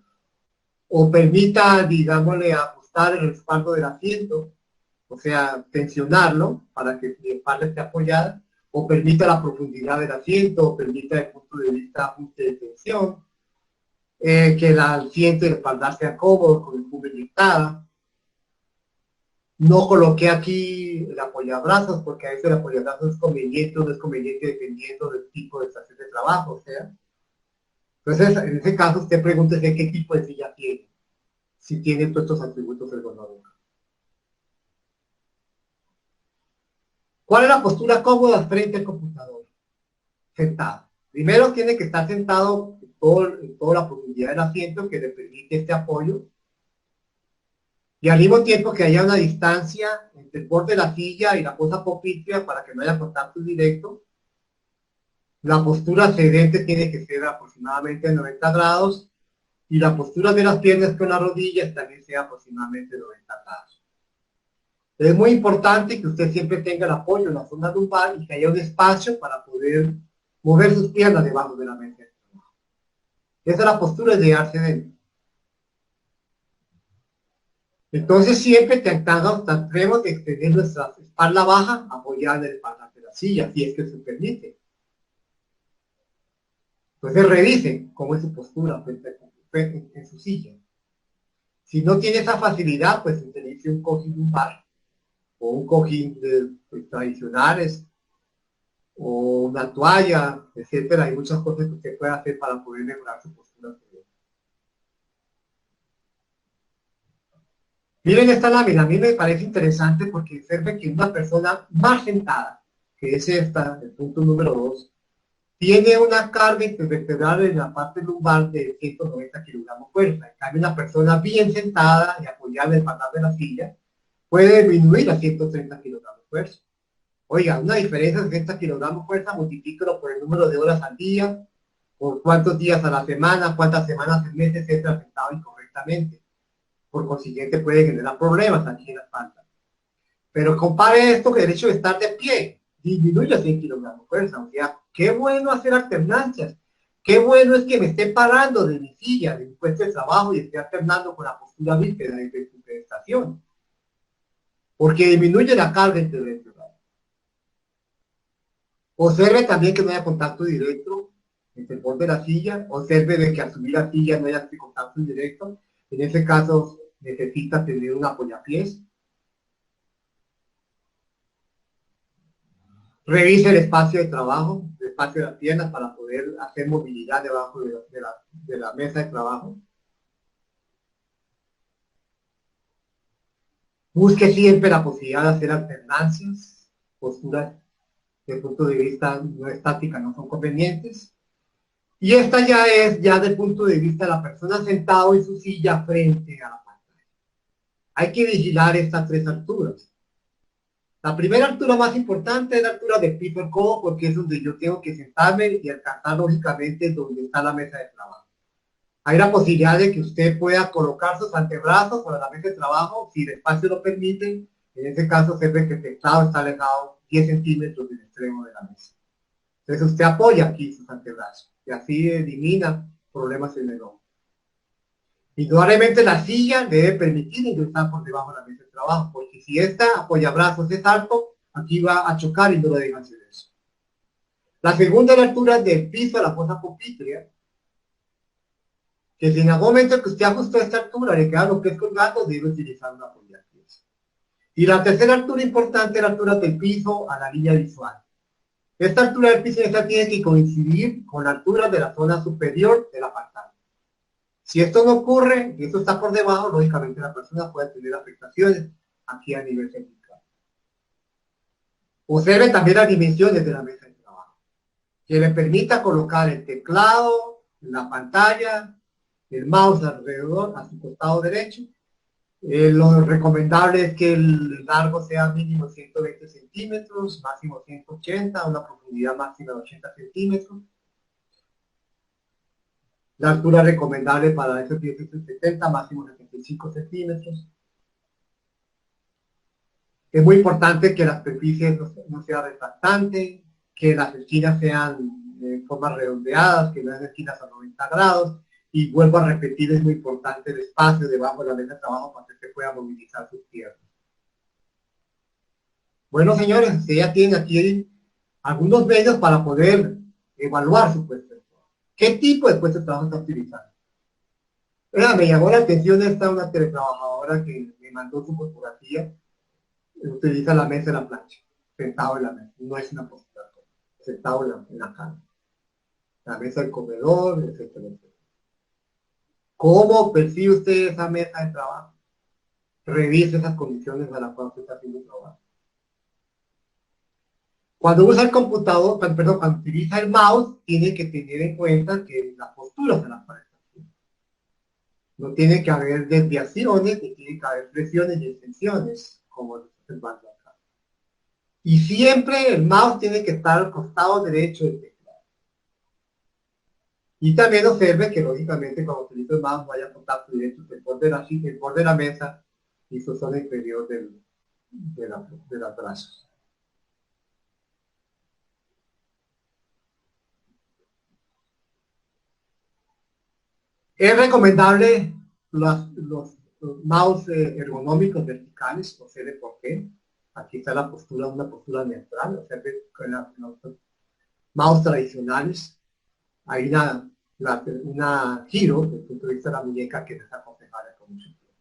o permita, digámosle, ajustar el respaldo del asiento, o sea, tensionarlo para que mi espalda esté apoyada, o permita la profundidad del asiento, o permita desde el punto de vista ajuste de tensión, que el asiento y el espaldar sea cómodo, con el cubre inyectada. No coloqué aquí el apoyabrazos porque a veces el apoyabrazos es conveniente o no es conveniente dependiendo del tipo de estación de trabajo, o sea. Entonces, en ese caso, usted pregúntese qué tipo de silla tiene, si tiene todos estos atributos ergonómicos. ¿Cuál es la postura cómoda frente al computador? sentado. Primero tiene que estar sentado en toda la profundidad del asiento que le permite este apoyo. Y al mismo tiempo que haya una distancia entre el borde de la silla y la fosa poplítea para que no haya contacto directo. La postura sedente tiene que ser aproximadamente 90 grados y la postura de las piernas con las rodillas también sea aproximadamente 90 grados. Es muy importante que usted siempre tenga el apoyo en la zona lumbar y que haya un espacio para poder mover sus piernas debajo de la mesa. Esa es la postura de llegar sedente. Entonces siempre tratemos de extender nuestra espalda baja apoyada en el espalda de la silla, si es que se permite. Entonces revisen cómo es su postura en su silla. Si no tiene esa facilidad, pues utilice un cojín lumbar o un cojín tradicionales o una toalla, etcétera. Hay muchas cosas que usted puede hacer para poder mejorar su postura. Miren esta lámina, a mí me parece interesante porque observe que una persona más sentada, que es esta, el punto número 2, tiene una carga intervertebral en la parte lumbar de 190 kilogramos fuerza. En cambio, una persona bien sentada y apoyada en el patal de la silla puede disminuir a 130 kilogramos fuerza. Oiga, una diferencia de 60 kilogramos fuerza, multiplícalo por el número de horas al día, por cuántos días a la semana, cuántas semanas al mes, etcétera, sentado incorrectamente. Por consiguiente puede generar problemas aquí en la espalda. Pero compare esto con el hecho de estar de pie, disminuye a 100 kilogramos de fuerza. O sea, qué bueno hacer alternancias. Qué bueno es que me esté parando de mi silla, de mi puesto de trabajo y esté alternando con la postura bípeda de su pedestación. Porque disminuye la carga intervertebral. Observe también que no haya contacto directo entre el borde de la silla. Observe de que al subir la silla no haya este contacto directo. En ese caso necesita tener un apoyapiés. Revise el espacio de trabajo, el espacio de las piernas para poder hacer movilidad debajo de la mesa de trabajo. Busque siempre la posibilidad de hacer alternancias, posturas desde el punto de vista no estática no son convenientes. Y esta ya es desde el punto de vista de la persona sentado en su silla frente a la pantalla. Hay que vigilar estas tres alturas. La primera altura más importante es la altura de piso al codo porque es donde yo tengo que sentarme y alcanzar lógicamente donde está la mesa de trabajo. Hay la posibilidad de que usted pueda colocar sus antebrazos sobre la mesa de trabajo si el espacio lo permite. En ese caso se ve que el teclado está alejado 10 centímetros del extremo de la mesa. Entonces usted apoya aquí sus antebrazos y así elimina problemas en el hombro. Indudablemente la silla debe permitir ingresar por debajo de la mesa de trabajo, porque si esta apoyabrazos es alto, aquí va a chocar y no lo deja hacer eso. La segunda es la altura del piso a la fosa poplítea, que si en algún momento que usted ajustó esta altura le queda lo que es colgando, debe utilizar una apoyapiés. Y la tercera altura importante es la altura del piso a la línea visual. Esta altura del piso esta tiene que coincidir con la altura de la zona superior de la pantalla. Si esto no ocurre, y esto está por debajo, lógicamente la persona puede tener afectaciones aquí a nivel cervical. Observe también las dimensiones de la mesa de trabajo, que le permita colocar el teclado, la pantalla, el mouse alrededor, a su costado derecho. Lo recomendable es que el largo sea mínimo 120 centímetros, máximo 180, una profundidad máxima de 80 centímetros. La altura recomendable para esos 10-70, máximo 75 centímetros. Es muy importante que las superficies no sean refractantes, que las esquinas sean de formas redondeadas, que no sean esquinas a 90 grados. Y vuelvo a repetir, es muy importante el espacio debajo de la mesa de trabajo para que usted pueda movilizar sus piernas. Bueno, señores, usted ya tiene aquí algunos medios para poder evaluar su puesto de trabajo. ¿Qué tipo de puesto de trabajo está utilizando? Me llamó la atención una teletrabajadora que me mandó su fotografía. Utiliza la mesa y la plancha, sentado en la mesa. No es una postura, sentado en la cama. La mesa del comedor, etcétera, etcétera. ¿Cómo percibe usted esa mesa de trabajo? Revise esas condiciones a las cuales usted está haciendo trabajo. Cuando usa el computador, perdón, cuando utiliza el mouse, tiene que tener en cuenta que la postura se la aparece. No tiene que haber desviaciones, ni tiene que haber presiones y extensiones, como lo está observando acá. Y siempre el mouse tiene que estar al costado derecho del teclado. Y también observe que, lógicamente, cuando utiliza el mouse, vaya a contacto directo el borde de la mesa y su zona inferior de los brazos. Es recomendable los mouse ergonómicos verticales, observe por qué. Aquí está la postura, una postura neutral, observe con los mouse tradicionales. Hay una giro desde el punto de vista de la muñeca que no es aconsejable con mucho tiempo.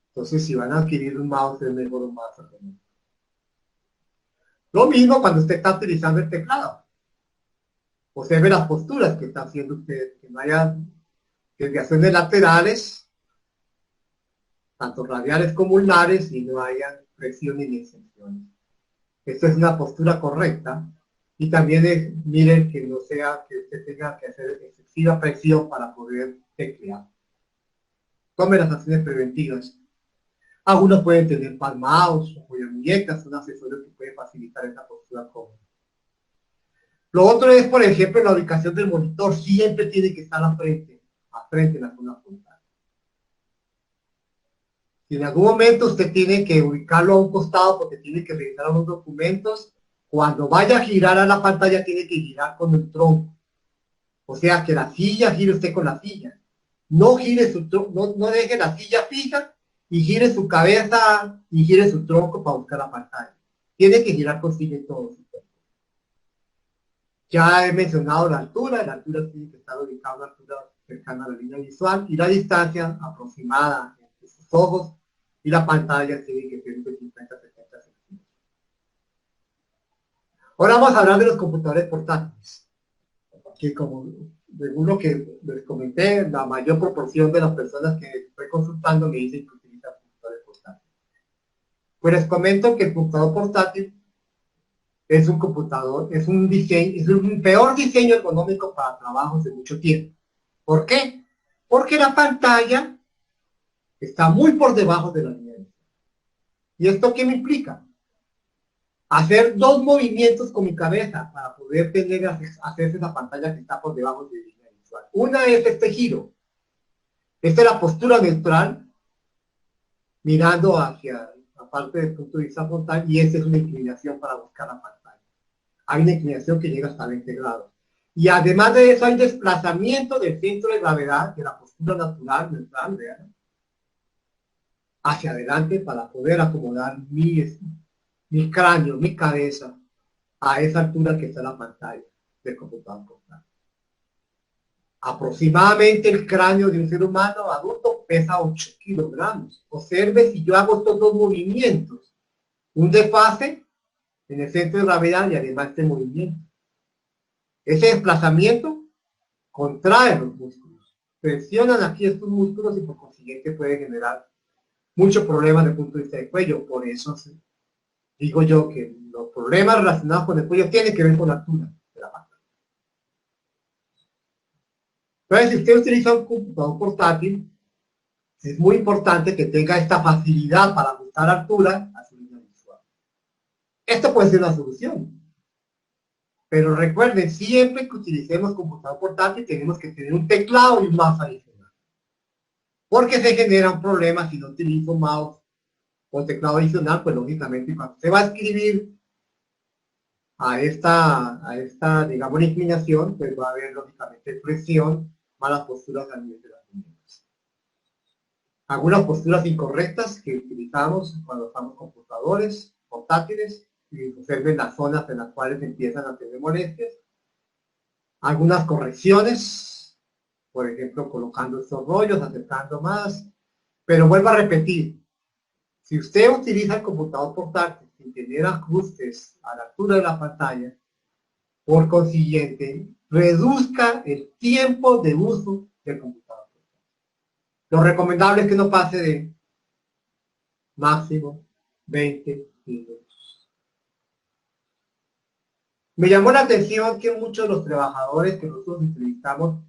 Entonces, si van a adquirir un mouse, es mejor un mouse ergonómico. Lo mismo cuando usted está utilizando el teclado. Observe las posturas que está haciendo usted, que no haya desviaciones laterales, tanto radiales como ulnares, y no haya presiones ni extensiones. Esto es una postura correcta. Y también miren que no sea que usted tenga que hacer excesiva presión para poder teclear. Tome las acciones preventivas. Algunos pueden tener palmados, apoyo muñecas, un accesorio que puede facilitar esta postura cómoda. Lo otro es, por ejemplo, la ubicación del monitor. Siempre tiene que estar a frente en la zona frontal. Si en algún momento usted tiene que ubicarlo a un costado porque tiene que revisar unos documentos, cuando vaya a girar a la pantalla tiene que girar con el tronco. O sea, que la silla gire usted con la silla. No gire no deje la silla fija y gire su cabeza y gire su tronco para buscar la pantalla. Tiene que girar con silla y todo. Ya he mencionado la altura tiene que estar ubicada a una altura cercana a la línea visual y la distancia aproximada entre sus ojos y la pantalla tiene que ser de 50-70 centímetros. Ahora vamos a hablar de los computadores portátiles, que como según lo que les comenté, la mayor proporción de las personas que estoy consultando me dicen que utilizan computadores portátiles. Pues les comento que el computador portátil es un computador, es un peor diseño ergonómico para trabajos de mucho tiempo. ¿Por qué? Porque la pantalla está muy por debajo de la línea. ¿Y esto qué me implica? Hacer dos movimientos con mi cabeza para poder hacerse la pantalla que está por debajo de la línea visual. Una es este giro. Esta es la postura neutral, mirando hacia la parte del punto de vista frontal, y esta es una inclinación para buscar la pantalla. Hay una inclinación que llega hasta 20 grados. Y además de eso hay desplazamiento del centro de gravedad, de la postura natural, neutral, vean, hacia adelante para poder acomodar mi cráneo, mi cabeza, a esa altura que está la pantalla del computador portátil. Aproximadamente el cráneo de un ser humano adulto pesa 8 kilogramos. Observe si yo hago estos dos movimientos, un desfase en el centro de gravedad y además este movimiento. Ese desplazamiento contrae los músculos, presionan aquí estos músculos y por consiguiente puede generar muchos problemas desde el punto de vista del cuello. Por eso digo yo que los problemas relacionados con el cuello tienen que ver con la altura de la pantalla. Entonces, si usted utiliza un computador portátil, es muy importante que tenga esta facilidad para ajustar altura a su línea visual. Esto puede ser una solución. Pero recuerden, siempre que utilicemos computador portátil tenemos que tener un teclado y un mouse adicional. Porque se generan problemas si no utilizo mouse o teclado adicional, pues lógicamente cuando se va a escribir a esta digamos, inclinación, pues va a haber lógicamente presión, malas posturas a nivel de las muñecas. Algunas posturas incorrectas que utilizamos cuando usamos computadores portátiles, y observen las zonas en las cuales empiezan a tener molestias. Algunas correcciones, por ejemplo, colocando estos rollos, acercando más, pero vuelvo a repetir, si usted utiliza el computador portátil sin tener ajustes a la altura de la pantalla, por consiguiente, reduzca el tiempo de uso del computador portátil. Lo recomendable es que no pase de máximo 20 minutos. Me llamó la atención que muchos de los trabajadores que nosotros entrevistamos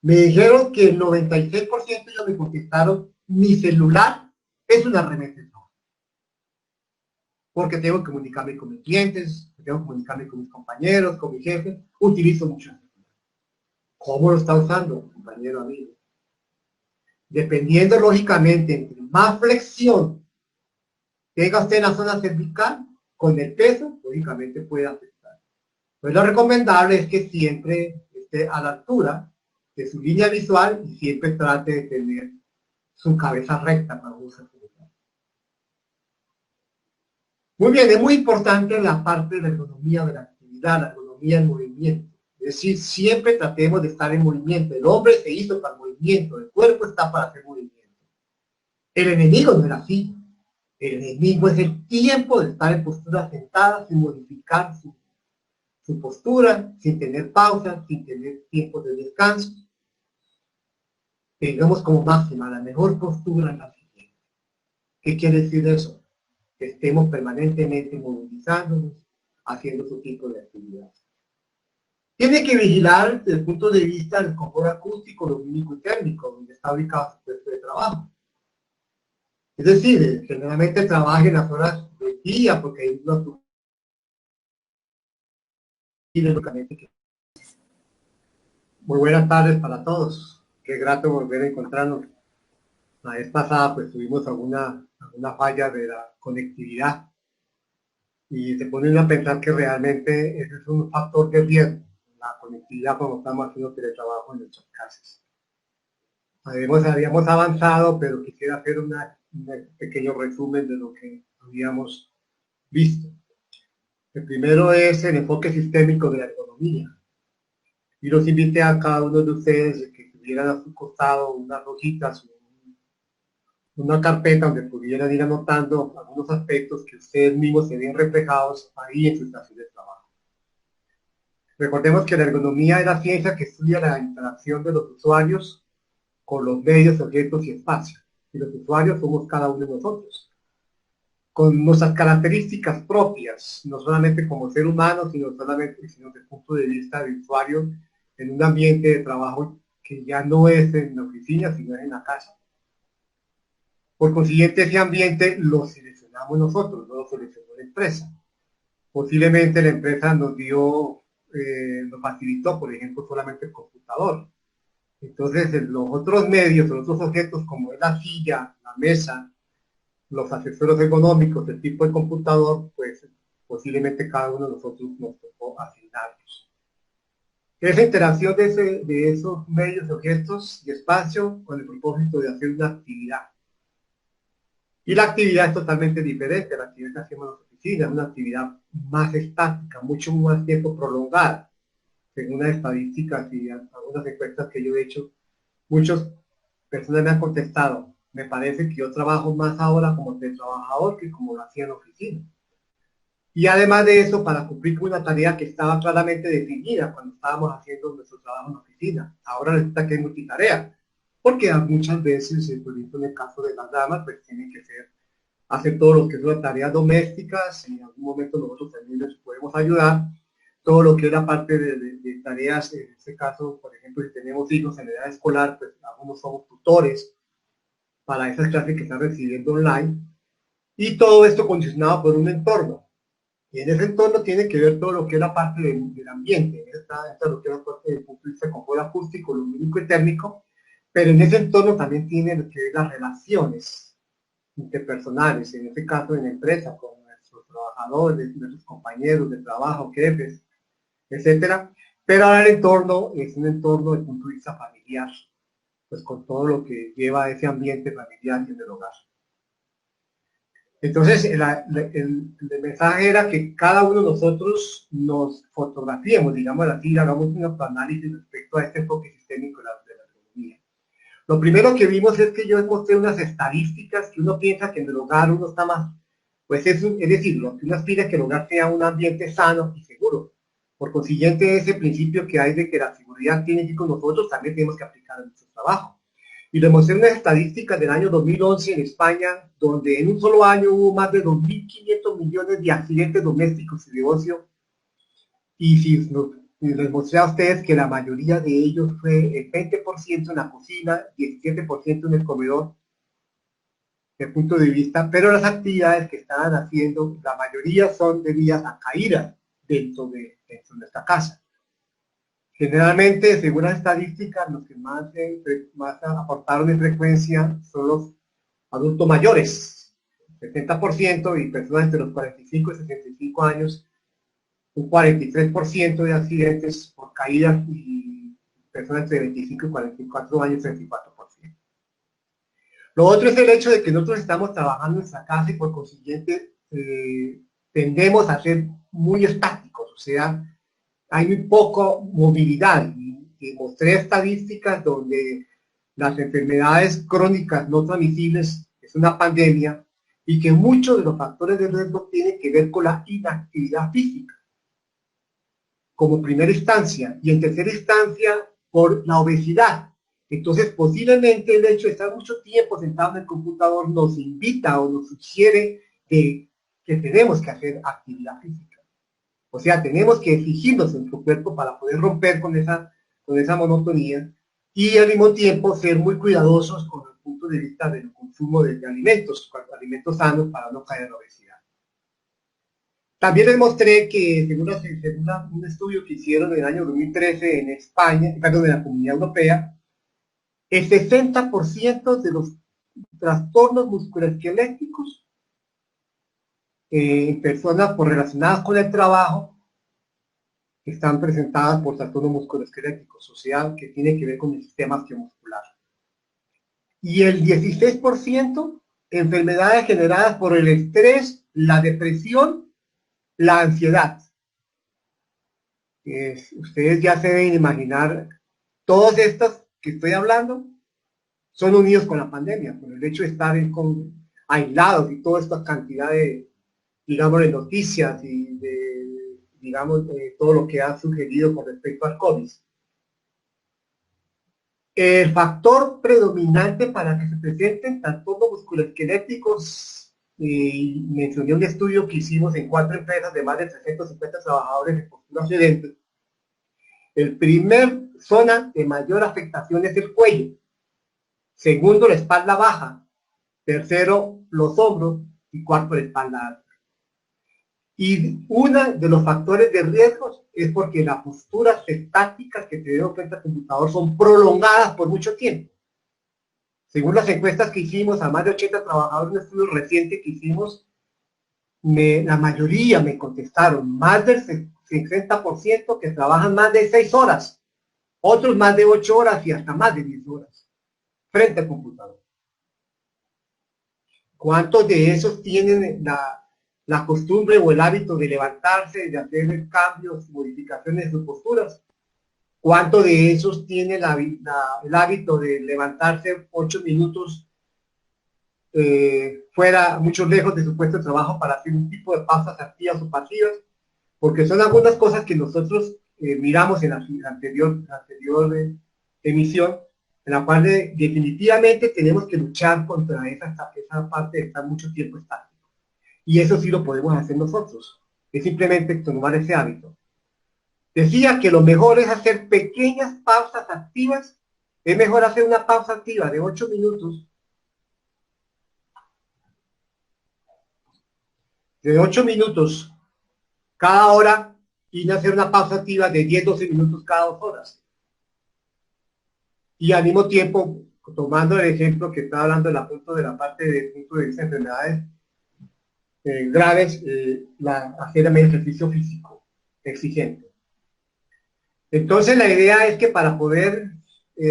me dijeron que el 96% de ellos me contestaron, mi celular es una remesa. Porque tengo que comunicarme con mis clientes, tengo que comunicarme con mis compañeros, con mi jefe, utilizo mucho. ¿Cómo lo está usando, compañero amigo? Dependiendo, lógicamente, entre más flexión tenga usted en la zona cervical, con el peso, lógicamente puede afectar. Pues lo recomendable es que siempre esté a la altura de su línea visual y siempre trate de tener su cabeza recta para usar. Muy bien, es muy importante la parte de la ergonomía de la actividad, la ergonomía del movimiento. Es decir, siempre tratemos de estar en movimiento. El hombre se hizo para el movimiento, el cuerpo está para hacer movimiento. El enemigo no era así. El enemigo es el tiempo de estar en postura sentada sin modificar su postura, sin tener pausas, sin tener tiempo de descanso. Tengamos como máxima la mejor postura en la siguiente. ¿Qué quiere decir eso? Que estemos permanentemente movilizándonos, haciendo su tipo de actividad. Tiene que vigilar desde el punto de vista del confort acústico, lumínico y térmico, donde está ubicado su puesto de trabajo. Es decir, generalmente trabaje en las horas del día, porque hay una Muy buenas tardes para todos. Qué grato volver a encontrarnos. La vez pasada pues tuvimos alguna falla de la conectividad y se ponen a pensar que realmente ese es un factor de riesgo, la conectividad cuando estamos haciendo teletrabajo en nuestras casas. Habíamos avanzado, pero quisiera hacer un pequeño resumen de lo que habíamos visto. El primero es el enfoque sistémico de la economía. Y los invité a cada uno de ustedes que tuvieran a su costado unas hojitas, una carpeta donde pudieran ir anotando algunos aspectos que ustedes mismos se ven reflejados ahí en su estación de trabajo. Recordemos que la ergonomía es la ciencia que estudia la interacción de los usuarios con los medios, objetos y espacios. Y los usuarios somos cada uno de nosotros, con nuestras características propias, no solamente como ser humano, sino desde el punto de vista del usuario en un ambiente de trabajo que ya no es en la oficina, sino en la casa. Por consiguiente, ese ambiente lo seleccionamos nosotros, no lo seleccionó la empresa. Posiblemente la empresa nos facilitó, por ejemplo, solamente el computador. Entonces, los otros medios, los otros objetos, como es la silla, la mesa, los accesorios económicos, el tipo de computador, pues posiblemente cada uno de nosotros nos tocó asignarlos. Esa interacción de esos medios, objetos y espacio con el propósito de hacer una actividad. Y la actividad es totalmente diferente a la actividad que hacemos en las oficinas, una actividad más estática, mucho más tiempo prolongada. Según las estadísticas y algunas encuestas que yo he hecho, muchas personas me han contestado, me parece que yo trabajo más ahora como teletrabajador que como lo hacía en la oficina. Y además de eso, para cumplir con una tarea que estaba claramente definida cuando estábamos haciendo nuestro trabajo en la oficina. Ahora resulta que es multitarea, porque muchas veces, por ejemplo, en el caso de las damas, pues tienen que hacer todo lo que son tareas domésticas, y en algún momento nosotros también les podemos ayudar, todo lo que es la parte de tareas, en este caso, por ejemplo, si tenemos hijos en edad escolar, pues algunos somos tutores para esas clases que están recibiendo online, y todo esto condicionado por un entorno. Y en ese entorno tiene que ver todo lo que es la parte del ambiente, está lo que es la parte del punto de vista de confort acústico, lumínico y térmico, pero en ese entorno también tiene lo que es las relaciones interpersonales, en este caso en la empresa, con nuestros trabajadores, nuestros compañeros de trabajo, jefes, etcétera. Pero ahora el entorno es un entorno desde el punto de vista familiar, pues con todo lo que lleva a ese ambiente familiar y en el hogar. Entonces, el mensaje era que cada uno de nosotros nos fotografiemos, digamos así, hagamos un análisis respecto a este enfoque sistémico de la economía. Lo primero que vimos es que yo mostré unas estadísticas que uno piensa que en el hogar uno está más, pues es decir, lo que uno aspira es que el hogar sea un ambiente sano y seguro. Por consiguiente, ese principio que hay de que la seguridad tiene que ir con nosotros, también tenemos que aplicar en nuestro trabajo. Y le mostré unas estadísticas del año 2011 en España, donde en un solo año hubo más de 2.500 millones de accidentes domésticos y de ocio Y si les mostré a ustedes que la mayoría de ellos fue el 20% en la cocina, 17% en el comedor, de punto de vista, pero las actividades que estaban haciendo, la mayoría son debidas a caídas dentro de esta casa. Generalmente, según las estadísticas, los que más aportaron en frecuencia son los adultos mayores, 70%, y personas entre los 45 y 65 años, un 43% de accidentes por caídas, y personas entre 25 y 44 años, 34%. Lo otro es el hecho de que nosotros estamos trabajando en nuestra casa y por consiguiente tendemos a ser muy estáticos, o sea, hay muy poca movilidad. Y mostré estadísticas donde las enfermedades crónicas no transmisibles es una pandemia y que muchos de los factores de riesgo tienen que ver con la inactividad física como primera instancia, y en tercera instancia por la obesidad. Entonces, posiblemente el hecho de estar mucho tiempo sentado en el computador nos invita o nos sugiere que tenemos que hacer actividad física. O sea, tenemos que exigirnos en nuestro cuerpo para poder romper con esa monotonía, y al mismo tiempo ser muy cuidadosos con el punto de vista del consumo de alimentos sanos para no caer en la obesidad. También les mostré que según un estudio que hicieron en el año 2013 en España, perdón, en la Comunidad Europea, el 60% de los trastornos musculoesqueléticos en personas relacionadas con el trabajo están presentadas por trastornos musculoesqueléticos, o sea, que tiene que ver con el sistema osteomuscular. Y el 16% enfermedades generadas por el estrés, la depresión, la ansiedad. Ustedes ya se deben imaginar, todos estos que estoy hablando son unidos con la pandemia, con el hecho de estar aislados y toda esta cantidad de, digamos, de noticias y de, digamos, todo lo que ha sugerido con respecto al COVID. El factor predominante para que se presenten trastornos musculoesqueléticos, mencioné un estudio que hicimos en 4 empresas de más de 350 trabajadores en postura sedente. El primer zona de mayor afectación es el cuello, segundo la espalda baja, tercero los hombros y cuarto la espalda alta. Y uno de los factores de riesgo es porque las posturas estáticas que te veo frente al computador son prolongadas por mucho tiempo. Según las encuestas que hicimos a más de 80 trabajadores, un estudio reciente que hicimos, la mayoría me contestaron, más del 60% que trabajan más de 6 horas, otros más de 8 horas y hasta más de 10 horas frente al computador. ¿Cuántos de esos tienen la costumbre o el hábito de levantarse, de hacer cambios, modificaciones de sus posturas? ¿Cuántos de esos tienen el hábito de levantarse 8 minutos fuera, mucho lejos de su puesto de trabajo para hacer un tipo de pausas activas o pasivas? Porque son algunas cosas que nosotros miramos en la anterior emisión, en la cual definitivamente tenemos que luchar contra esa parte de estar mucho tiempo estático. Y eso sí lo podemos hacer nosotros. Es simplemente tomar ese hábito. Decía que lo mejor es hacer pequeñas pausas activas. Es mejor hacer una pausa activa de 8 minutos. De 8 minutos cada hora, y hacer una pausa activa de 10-12 minutos cada 2 horas. Y al mismo tiempo, tomando el ejemplo que estaba hablando de la parte del punto de vista de enfermedades graves, hacer también ejercicio físico exigente. Entonces la idea es que para poder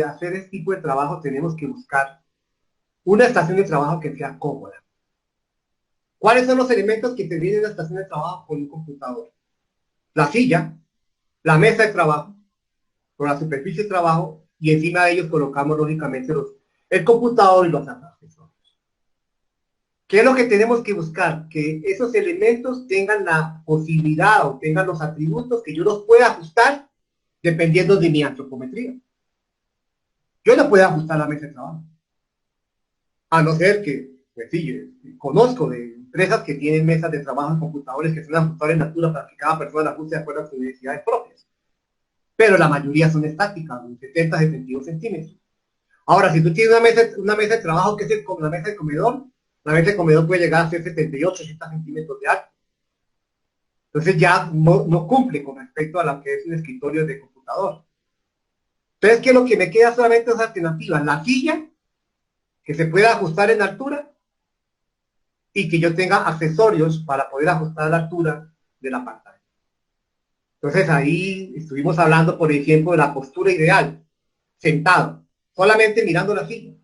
hacer este tipo de trabajo tenemos que buscar una estación de trabajo que sea cómoda. ¿Cuáles son los elementos que te vienen en la estación de trabajo con un computador? La silla, la mesa de trabajo, con la superficie de trabajo, y encima de ellos colocamos lógicamente el computador y los accesorios. ¿Qué es lo que tenemos que buscar? Que esos elementos tengan la posibilidad o tengan los atributos que yo los pueda ajustar dependiendo de mi antropometría. Yo no puedo ajustar la mesa de trabajo. A no ser que, pues sí, conozco de empresas que tienen mesas de trabajo en computadores que son ajustables en altura para que cada persona ajuste de acuerdo a sus necesidades propias. Pero la mayoría son estáticas, de 70 a 72 centímetros. Ahora, si tú tienes una mesa de trabajo que es como la mesa de comedor, la mesa de comedor puede llegar a ser 78, 80 centímetros de alto. Entonces ya no cumple con respecto a lo que es un escritorio de computador. Entonces, ¿qué es lo que me queda? Solamente dos alternativas. La silla, que se pueda ajustar en altura, y que yo tenga accesorios para poder ajustar la altura de la pantalla. Entonces ahí estuvimos hablando, por ejemplo, de la postura ideal, sentado, solamente mirando la silla.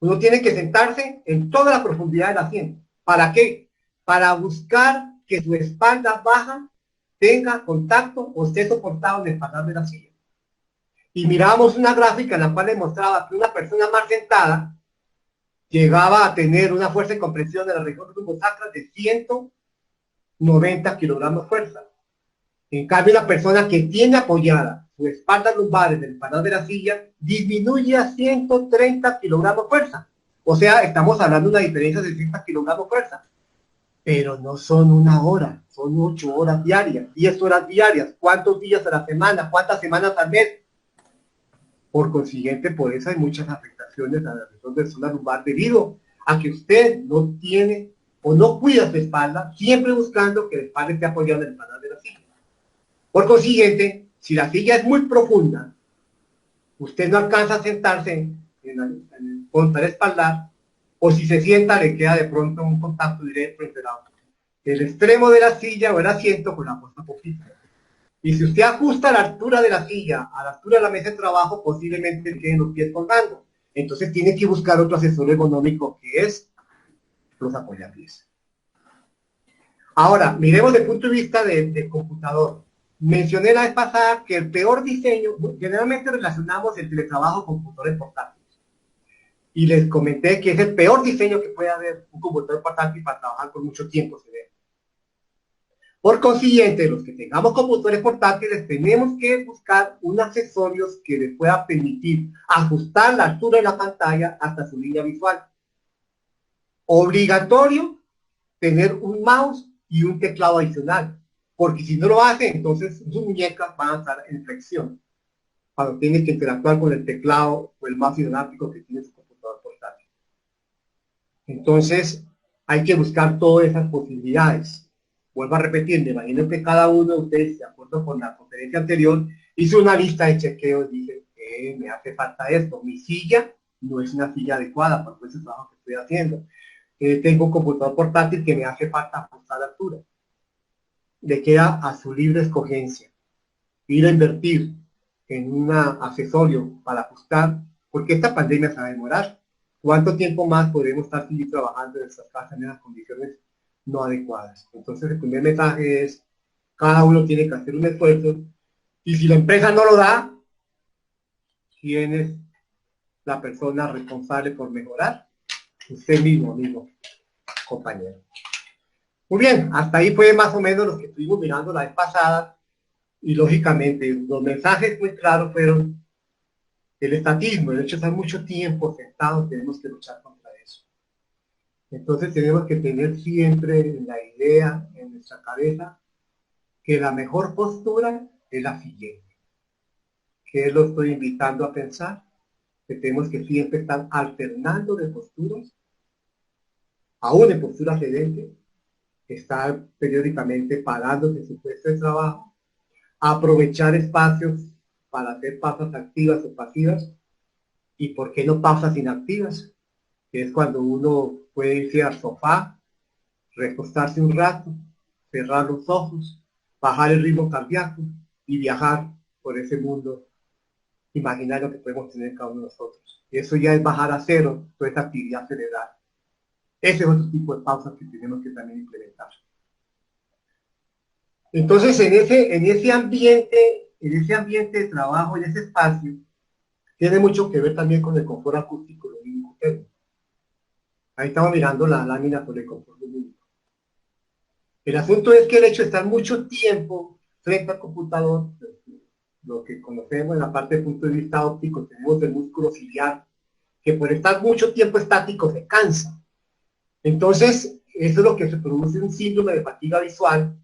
Uno tiene que sentarse en toda la profundidad del asiento. ¿Para qué? Para buscar que su espalda baja tenga contacto o esté soportado en el espaldar de la silla. Y mirábamos una gráfica en la cual demostraba que una persona más sentada llegaba a tener una fuerza de compresión de la región lumbosacra de 190 kilogramos de fuerza. En cambio, la persona que tiene apoyada su espalda lumbar en el espaldar de la silla disminuye a 130 kilogramos de fuerza. O sea, estamos hablando de una diferencia de 60 kilogramos de fuerza. Pero no son una hora, son 8 horas diarias, 10 horas diarias. ¿Cuántos días a la semana? ¿Cuántas semanas al mes? Por consiguiente, por eso hay muchas afectaciones a la región de la zona lumbar debido a que usted no tiene o no cuida su espalda, siempre buscando que la espalda esté apoyada en el espaldar de la silla. Por consiguiente, si la silla es muy profunda, usted no alcanza a sentarse contra el espaldar, o si se sienta le queda de pronto un contacto directo entre el extremo de la silla o el asiento con la puesta poquita. Y si usted ajusta la altura de la silla a la altura de la mesa de trabajo, posiblemente queden los pies colgando. Entonces tiene que buscar otro accesorio ergonómico que es los apoyapiés. Ahora, miremos desde el punto de vista del computador. Mencioné la vez pasada que el peor diseño, generalmente relacionamos el teletrabajo con computadores portátiles. Y les comenté que es el peor diseño que puede haber un computador portátil para trabajar por mucho tiempo. Por consiguiente, los que tengamos computadores portátiles tenemos que buscar unos accesorios que les pueda permitir ajustar la altura de la pantalla hasta su línea visual. Obligatorio tener un mouse y un teclado adicional, porque si no lo hace, entonces sus muñecas van a estar en flexión cuando tiene que interactuar con el teclado o el mouse inalámbrico que tiene su computador portátil. Entonces, hay que buscar todas esas posibilidades. Vuelvo a repetir, me imagino que cada uno de ustedes, de acuerdo con la conferencia anterior, hizo una lista de chequeos, dice, me hace falta esto, mi silla no es una silla adecuada para ese trabajo que estoy haciendo. Tengo un computador portátil que me hace falta ajustar la altura. Le queda a su libre escogencia ir a invertir en un accesorio para ajustar, porque esta pandemia se va a demorar. ¿Cuánto tiempo más podemos estar trabajando en nuestras casas en esas condiciones no adecuadas? Entonces el primer mensaje es, cada uno tiene que hacer un esfuerzo, y si la empresa no lo da, ¿quién es la persona responsable por mejorar? Usted mismo, amigo, compañero. Muy bien, hasta ahí fue más o menos lo que estuvimos mirando la vez pasada, y lógicamente los mensajes muy claros fueron el estatismo, el hecho de estar mucho tiempo sentados, tenemos que luchar contra eso. Entonces tenemos que tener siempre la idea en nuestra cabeza que la mejor postura es la siguiente. ¿Qué lo estoy invitando a pensar? Que tenemos que siempre estar alternando de posturas, aún en posturas sedentes, estar periódicamente parándose en su puesto de trabajo, aprovechar espacios para hacer pausas activas o pasivas, y por qué no pausas inactivas, que es cuando uno puede irse al sofá, recostarse un rato, cerrar los ojos, bajar el ritmo cardíaco y viajar por ese mundo imaginario que podemos tener cada uno de nosotros. Y eso ya es bajar a cero toda esta actividad cerebral. Ese es otro tipo de pausas que tenemos que también implementar. Entonces, en ese ambiente de trabajo, en ese espacio, tiene mucho que ver también con el confort acústico lumínico. Ahí estamos mirando la lámina sobre el confort lumínico. El asunto es que el hecho de estar mucho tiempo frente al computador, lo que conocemos en la parte de punto de vista óptico, tenemos el músculo ciliar, que por estar mucho tiempo estático se cansa. Entonces, eso es lo que se produce un síndrome de fatiga visual,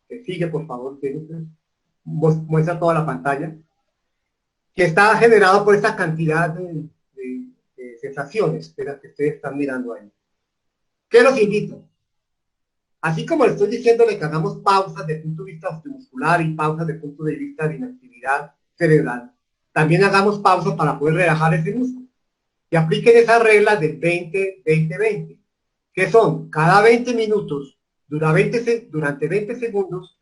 que sigue, por favor, muestra toda la pantalla, que está generado por esa cantidad de sensaciones de las que ustedes están mirando ahí. ¿Qué los invito? Así como le estoy diciéndole que hagamos pausas de punto de vista osteomuscular y pausas de punto de vista de inactividad cerebral, también hagamos pausas para poder relajar ese músculo. Y apliquen esas reglas del 20-20-20, que son cada 20 minutos, durante 20 segundos,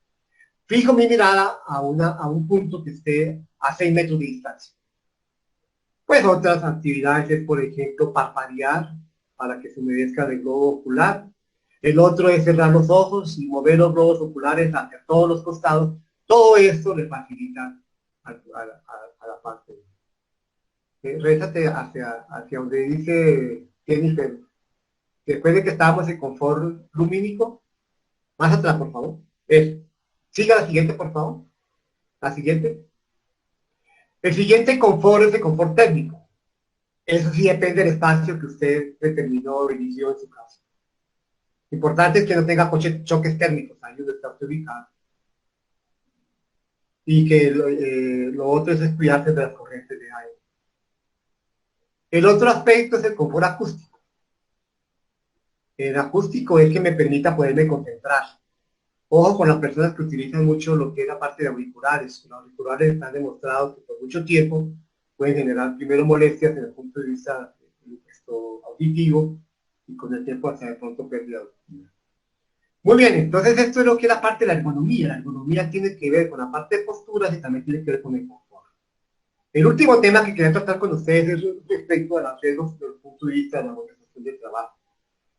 fijo mi mirada a un punto que esté a 6 metros de distancia. Pues otras actividades es, por ejemplo, parpadear para que se humedezca el globo ocular. El otro es cerrar los ojos y mover los globos oculares hacia todos los costados. Todo esto le facilita a la parte. Rézate hacia donde dice Jennifer. Después de que estábamos en confort lumínico, más atrás, por favor. Siga la siguiente, por favor. La siguiente. El siguiente confort es el confort térmico. Eso sí depende del espacio que usted determinó o inició en su casa. Importante es que no tenga choques térmicos ahí donde está usted ubicado. Y que lo otro es cuidarse de las corrientes de aire. El otro aspecto es el confort acústico. El acústico es que me permita poderme concentrar. Ojo con las personas que utilizan mucho lo que es la parte de auriculares. Los auriculares están demostrados que por mucho tiempo pueden generar primero molestias desde el punto de vista auditivo y con el tiempo hasta de pronto pérdida auditiva. Muy bien, entonces esto es lo que es la parte de la ergonomía. La ergonomía tiene que ver con la parte de posturas y también tiene que ver con el confort. El último tema que quería tratar con ustedes es respecto a las reglas desde el punto de vista de la organización del trabajo.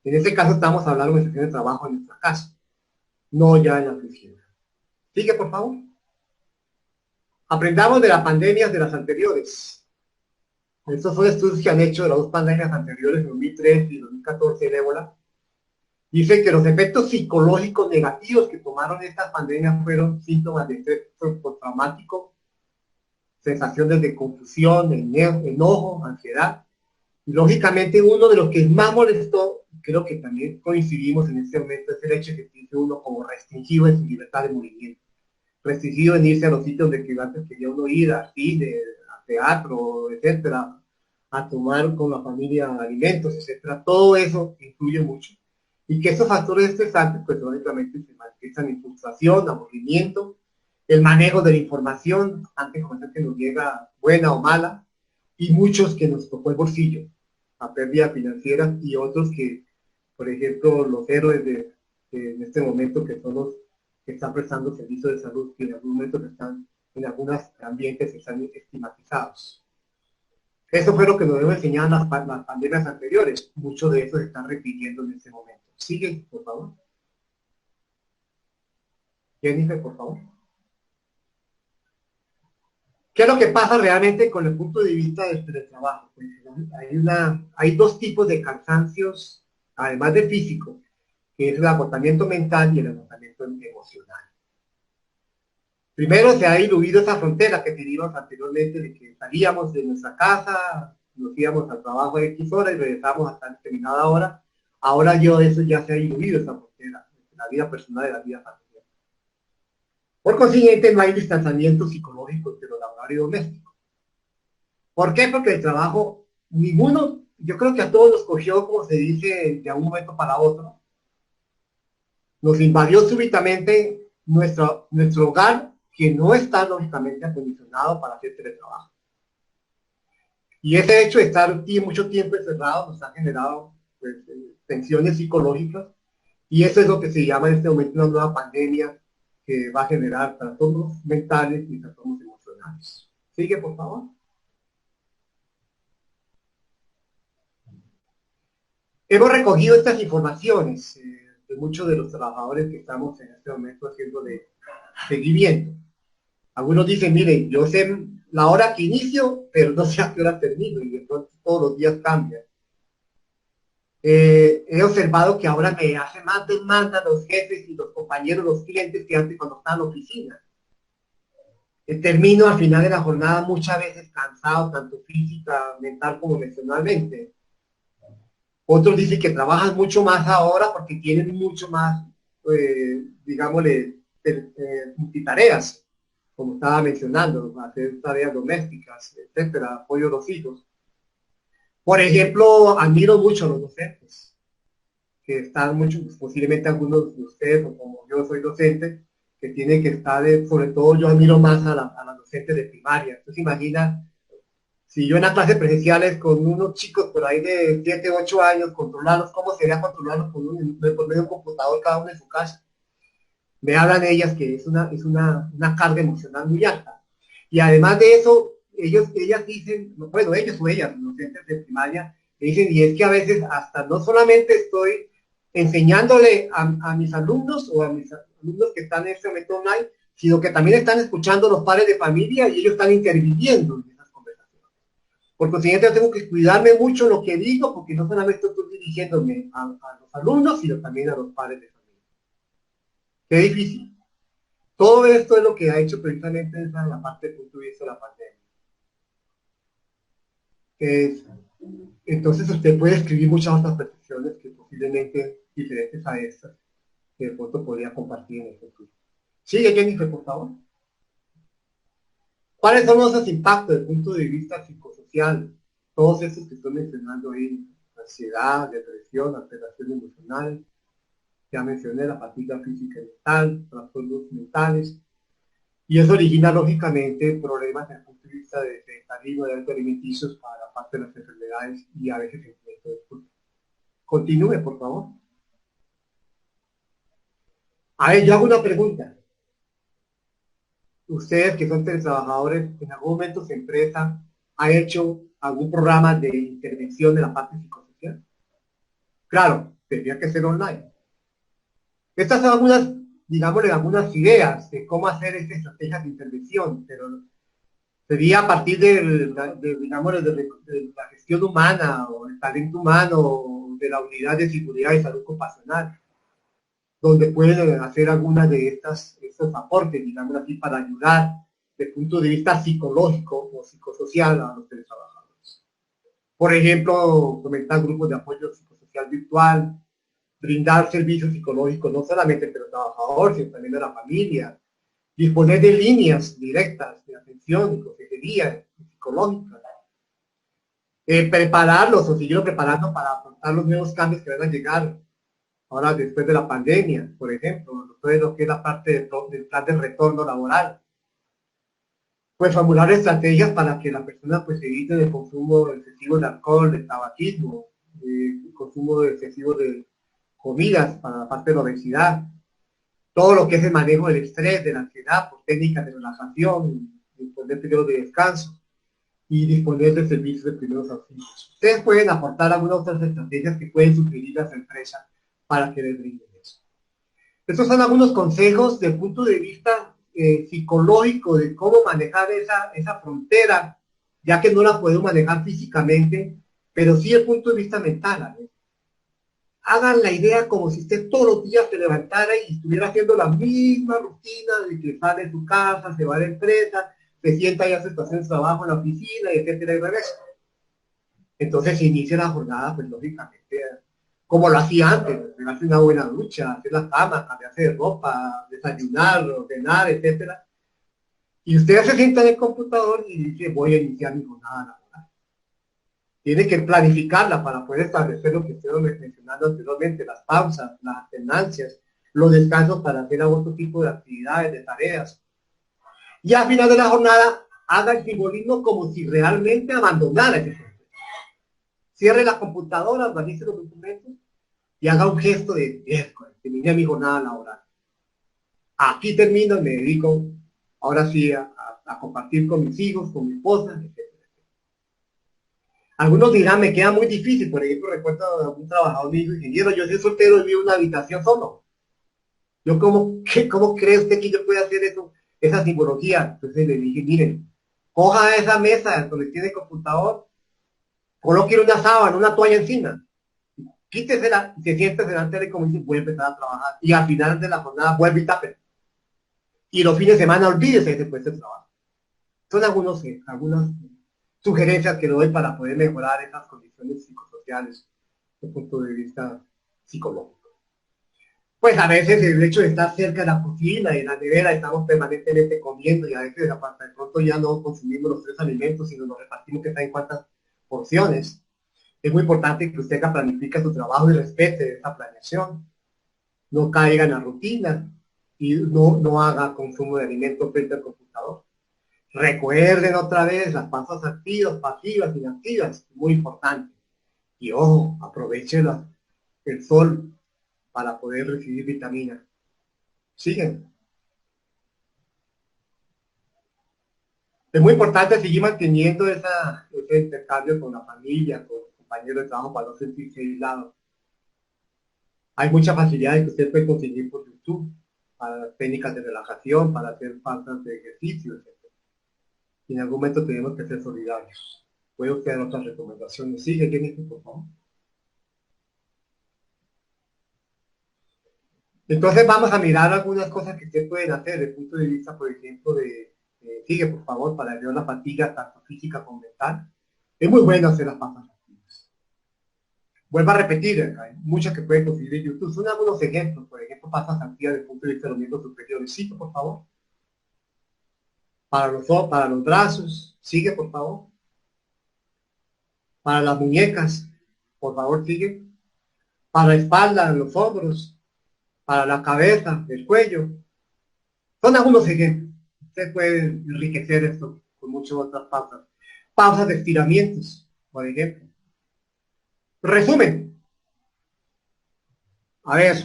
En este caso estamos hablando de organización de trabajo en nuestra casa, no ya en la oficina. Sigue, por favor. Aprendamos de las pandemias de las anteriores. Estos son estudios que han hecho de las dos pandemias anteriores, 2003 y 2014, el ébola. Dice que los efectos psicológicos negativos que tomaron estas pandemias fueron síntomas de estrés postraumático, sensaciones de confusión, enojo, ansiedad. Y lógicamente uno de los que más molestó, creo que también coincidimos en este momento, es el hecho de que siente uno como restringido en su libertad de movimiento. Restringido en irse a los sitios donde antes quería uno ir, a cine, a teatro, etcétera, a tomar con la familia alimentos, etcétera. Todo eso influye mucho. Y que esos factores estresantes, pues lógicamente se manifiestan en frustración, aburrimiento, el manejo de la información, ante información que nos llega buena o mala, y muchos que nos tocó el bolsillo, a pérdida financiera, y otros que, por ejemplo, los héroes de en este momento, que son los que están prestando servicios de salud, que en algún momento están en algunos ambientes que están estigmatizados. Eso fue lo que nos deben enseñar las pandemias anteriores. Muchos de esos se están repitiendo en este momento. Sigue, por favor. Jennifer, por favor. ¿Qué es lo que pasa realmente con el punto de vista del teletrabajo? Pues hay dos tipos de cansancios, además de físico, que es el agotamiento mental y el agotamiento emocional. Primero se ha diluido esa frontera que teníamos anteriormente de que salíamos de nuestra casa, nos íbamos al trabajo de X horas y regresamos hasta determinada hora. Ahora eso ya se ha diluido esa frontera, la vida personal y la vida familiar. Por consiguiente, no hay distanciamiento psicológico entre lo laboral y doméstico. ¿Por qué? Porque el trabajo, ninguno, yo creo que a todos nos cogió, como se dice, de un momento para otro. Nos invadió súbitamente nuestro hogar, que no está lógicamente acondicionado para hacer teletrabajo. Y ese hecho de estar mucho tiempo encerrado nos ha generado pues, tensiones psicológicas, y eso es lo que se llama en este momento una nueva pandemia que va a generar trastornos mentales y trastornos emocionales. Sigue, por favor. Hemos recogido estas informaciones de muchos de los trabajadores que estamos en este momento haciendo de seguimiento. Algunos dicen, miren, yo sé la hora que inicio, pero no sé a qué hora termino, y entonces todos los días cambian. He observado que ahora me hace más demanda los jefes y los compañeros, los clientes, que antes cuando estaba en la oficina. Termino al final de la jornada muchas veces cansado, tanto física, mental como emocionalmente. Otros dicen que trabajan mucho más ahora porque tienen mucho más, digámosle, multitareas, como estaba mencionando, hacer tareas domésticas, etcétera, apoyo a los hijos. Por ejemplo, admiro mucho a los docentes, que están mucho, posiblemente algunos de ustedes, o como yo soy docente, que tienen que estar, sobre todo yo admiro más a la docente de primaria. Entonces imagina, si yo en las clases presenciales con unos chicos por ahí de 7, 8 años, controlarlos, ¿cómo sería controlarlos por medio de un computador cada uno en su casa? Me hablan ellas que es una carga emocional muy alta. Y además de eso, ellas dicen, bueno, ellos o ellas, los docentes de primaria, dicen, y es que a veces hasta no solamente estoy enseñándole a mis alumnos o a mis alumnos que están en este momento online, sino que también están escuchando los padres de familia y ellos están interviniendo en esas conversaciones. Por consiguiente, yo tengo que cuidarme mucho lo que digo, porque no solamente estoy dirigiéndome a los alumnos, sino también a los padres de familia. Qué difícil. Todo esto es lo que ha hecho precisamente esa la parte del punto de vista de la pandemia. Es, entonces usted puede escribir muchas otras peticiones que posiblemente diferentes a estas, que de pronto podría compartir en el futuro. Sigue, Jennifer, por favor. ¿Cuáles son esos impactos desde el punto de vista psicosocial? Todos esos que estoy mencionando ahí, ansiedad, depresión, alteración emocional, ya mencioné la fatiga física y mental, trastornos mentales, y eso origina lógicamente problemas desde el punto de vista de sedentarismo, de hábitos alimenticios para la parte de las enfermedades y a veces incluso de culpa. Continúe, por favor. A ver, yo hago una pregunta. Ustedes que son trabajadores, en algún momento su empresa ha hecho algún programa de intervención de la parte psicosocial. Claro, tendría que ser online. Estas son algunas, digámosle, algunas ideas de cómo hacer estas estrategias de intervención, pero sería a partir digamos, de la gestión humana o el talento humano o de la unidad de seguridad y salud ocupacional, donde pueden hacer algunas de estos aportes, digamos así, para ayudar desde el punto de vista psicológico o psicosocial a los trabajadores. Por ejemplo, fomentar grupos de apoyo psicosocial virtual, brindar servicios psicológicos no solamente para el trabajador, sino también a la familia, disponer de líneas directas de atención y consejería psicológica, prepararlos o seguirlos preparando para afrontar los nuevos cambios que van a llegar ahora después de la pandemia, por ejemplo, todo lo que es la parte del plan de retorno laboral. Pues formular estrategias para que la persona pues evite el consumo excesivo de alcohol, de tabaquismo, el consumo excesivo de comidas para la parte de la obesidad, todo lo que es el manejo del estrés, de la ansiedad, por técnicas de relajación, disponer periodos de descanso y disponer de servicios de primeros auxilios. Ustedes pueden aportar algunas otras estrategias que pueden sugerir las empresas para que les brinden eso. Estos son algunos consejos desde el punto de vista psicológico de cómo manejar esa frontera, ya que no la podemos manejar físicamente, pero sí desde el punto de vista mental. Hagan la idea como si usted todos los días se levantara y estuviera haciendo la misma rutina de que sale de su casa, se va a la empresa, se sienta y hace estaciones de trabajo en la oficina, etcétera, y regresa. Entonces se inicia la jornada, pues lógicamente, como lo hacía antes, hacer una buena ducha, hacer la cama, cambiarse de ropa, desayunar, ordenar, etcétera. Y usted se sienta en el computador y dice, voy a iniciar mi jornada laboral. Tiene que planificarla para poder establecer lo que estoy mencionando anteriormente, las pausas, las alternancias, los descansos para hacer otro tipo de actividades, de tareas. Y al final de la jornada, haga el simbolismo como si realmente abandonara ese proceso. Cierre la computadora, organice los documentos y haga un gesto de terminé mi jornada laboral. Aquí termino y me dedico ahora sí a compartir con mis hijos, con mi esposa, etc. Algunos dirán, me queda muy difícil. Por ejemplo, recuerdo a un trabajador, me dijo, ingeniero, yo soy soltero y vivo en una habitación solo. Yo, ¿cómo cree usted que yo pueda hacer eso, esa simbología? Entonces le dije, miren, coja esa mesa donde tiene el computador, coloque una sábana, una toalla encima, quítesela y se siente delante de como dice, voy a empezar a trabajar. Y al final de la jornada vuelve y tape. Y los fines de semana olvídese de ese puesto de trabajo. Son algunas sugerencias que doy para poder mejorar esas condiciones psicosociales el punto de vista psicológico. Pues a veces el hecho de estar cerca de la cocina y en la nevera estamos permanentemente comiendo y a veces de pronto ya no consumimos los 3 alimentos, sino nos repartimos que está en cuántas porciones. Es muy importante que usted planifique su trabajo y respete esa planeación. No caiga en la rutina y no haga consumo de alimentos frente al computador. Recuerden otra vez las pausas activas, pasivas, inactivas, muy importante. Y ojo, aproveche el sol para poder recibir vitaminas. Siguen. Es muy importante seguir manteniendo ese intercambio con la familia, con los compañeros de trabajo para no sentirse aislado. Hay muchas facilidades que usted puede conseguir por YouTube, para técnicas de relajación, para hacer pausas de ejercicio, etc. Y en algún momento tenemos que ser solidarios. ¿Puede usted dar otras recomendaciones? Sigue, Jennifer, por favor. Entonces vamos a mirar algunas cosas que usted pueden hacer desde el punto de vista, por ejemplo, sigue por favor, para aliviar la fatiga tanto física como mental. Es muy bueno hacer las pausas activas. Vuelvo a repetir, hay muchas que pueden conseguir en YouTube. Son algunos ejemplos, por ejemplo, pausas activas desde el punto de vista de los miembros superiores. Sigue, por favor. Para los brazos, sigue, por favor. Para las muñecas, por favor, sigue. Para la espalda, los hombros, para la cabeza, el cuello. Son algunos ejemplos. Usted puede enriquecer esto con muchas otras pausas. Pausas de estiramientos, por ejemplo. Resumen. A ver,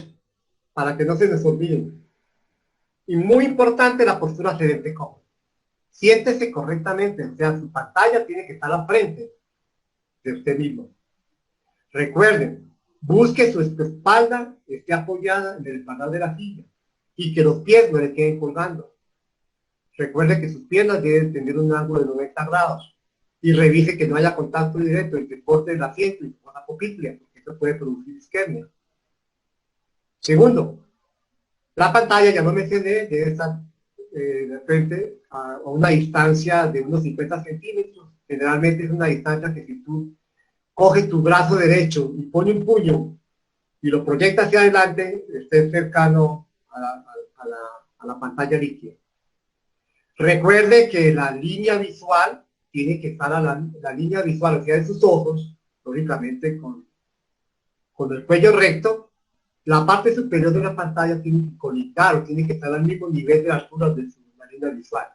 para que no se nos olviden. Y muy importante la postura sedente cómoda. Siéntese correctamente, o sea, su pantalla tiene que estar al frente de usted mismo. Recuerden, busque su espalda esté apoyada en el espaldar de la silla y que los pies no le queden colgando. Recuerde que sus piernas deben tener un ángulo de 90 grados y revise que no haya contacto directo entre el borde del asiento y la pupila, porque eso puede producir isquemia. Segundo, la pantalla, ya no mencioné, debe estar de frente a una distancia de unos 50 centímetros. Generalmente es una distancia que si tú coges tu brazo derecho y pone un puño y lo proyecta hacia adelante, esté cercano a la pantalla líquida. Recuerde que la línea visual tiene que estar a la línea visual, o sea, de sus ojos, lógicamente con el cuello recto. La parte superior de la pantalla tiene que colicar o tiene que estar al mismo nivel de la altura de su línea visual.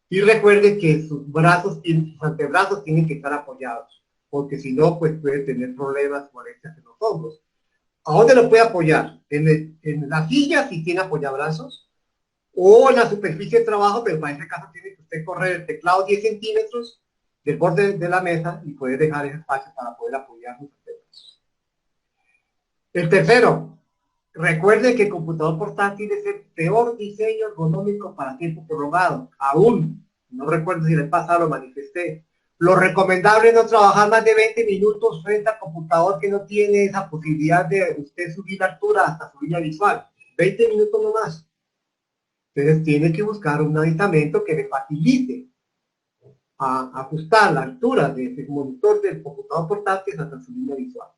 Y recuerde que sus brazos, sus antebrazos tienen que estar apoyados, porque si no, pues puede tener problemas, molestias en los hombros. ¿A dónde lo puede apoyar? En la silla, si tiene apoyabrazos, o en la superficie de trabajo, pero para este caso tiene que usted correr el teclado 10 centímetros del borde de la mesa y poder dejar ese espacio para poder apoyar sus antebrazos. El tercero, recuerde que el computador portátil es el peor diseño ergonómico para tiempo prolongado. Aún, no recuerdo si le pasado lo manifesté, lo recomendable es no trabajar más de 20 minutos frente al computador que no tiene esa posibilidad de usted subir la altura hasta su línea visual. 20 minutos no más. Entonces tiene que buscar un aditamento que le facilite a ajustar la altura del monitor del computador portátil hasta su línea visual.